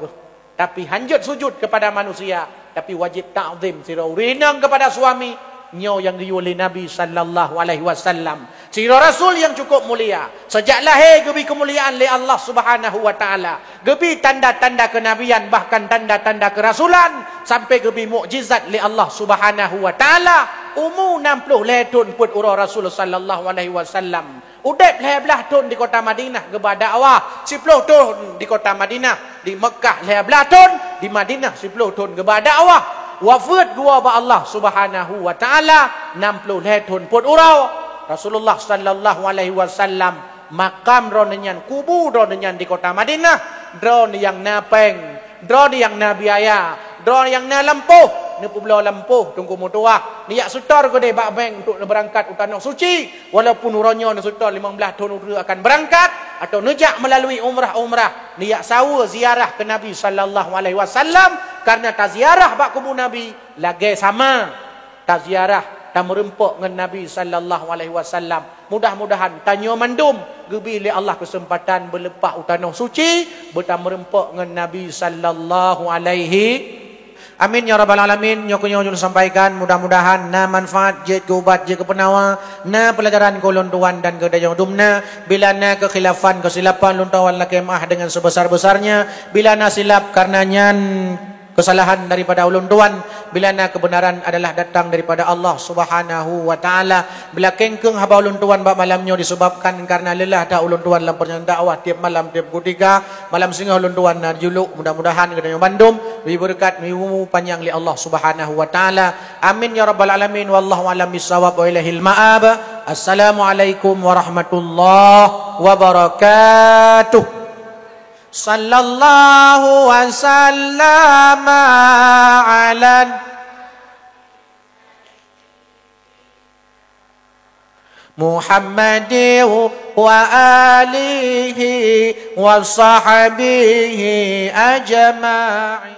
tapi hanjut sujud kepada manusia tapi wajib ta'zim sira urinang kepada suami nyo yang diuli Nabi sallallahu alaihi wasallam sira rasul yang cukup mulia sejak lahir gebi kemuliaan li Allah Subhanahu wa taala gebi tanda-tanda kenabian bahkan tanda-tanda kerasulan sampai gebi mukjizat li Allah Subhanahu wa taala umur 60 letun put ura Rasul sallallahu alaihi wasallam udep 11 tahun di kota Madinah geba dakwah 10 tahun di kota Madinah di Mekah 11 tahun di Madinah 10 tahun geba dakwah wafat gua ba Allah Subhanahu wa taala 60 tahun put urau Rasulullah sallallahu alaihi wasallam makam ronenyan kubu ronenyan di kota Madinah drone yang napeng drone yang nabiaya drone yang na lampuh ni pulau lampuh tunggu motoah ni yak setor ko de bak bank untuk berangkat utanah suci walaupun uronyo ni setor 15 tahun akan berangkat atau nejak melalui umrah ni yak sawa ziarah ke Nabi sallallahu alaihi wasallam karena taziarah bak kubur Nabi lagi sama taziarah tak merempok dengan Nabi sallallahu alaihi wasallam mudah-mudahan tanyo mandum gebi li Allah kesempatan berlepas utanah suci bertam merempok dengan Nabi sallallahu alaihi amin ya rabbal alamin nyokunyo nyun sampaikan mudah-mudahan na manfaat je ke ubat je ke penawa na pelajaran kolon tuan dan kedaya dumna bila na kekhilafan kesilapan luntawan lakemah dengan sebesar-besarnya bila na silap karenanya kesalahan daripada ulun tuan bila na kebenaran adalah datang daripada Allah Subhanahu wa taala bila kengkeng haba ulun tuan bab malamnya disebabkan karena lelah dah ulun tuan dalam perjalanan dakwah tiap malam tiap ketika malam singa ulun tuan juluk mudah-mudahan kedanya bandum beri berkat miwu panjang li Allah Subhanahu wa taala amin ya rabbal alamin wallahu alam bisawab wa ilahil ma'ab assalamualaikum warahmatullahi wabarakatuh sallallahu wasallam ala Muhammadin wa alihi wa sahbihi ajma'in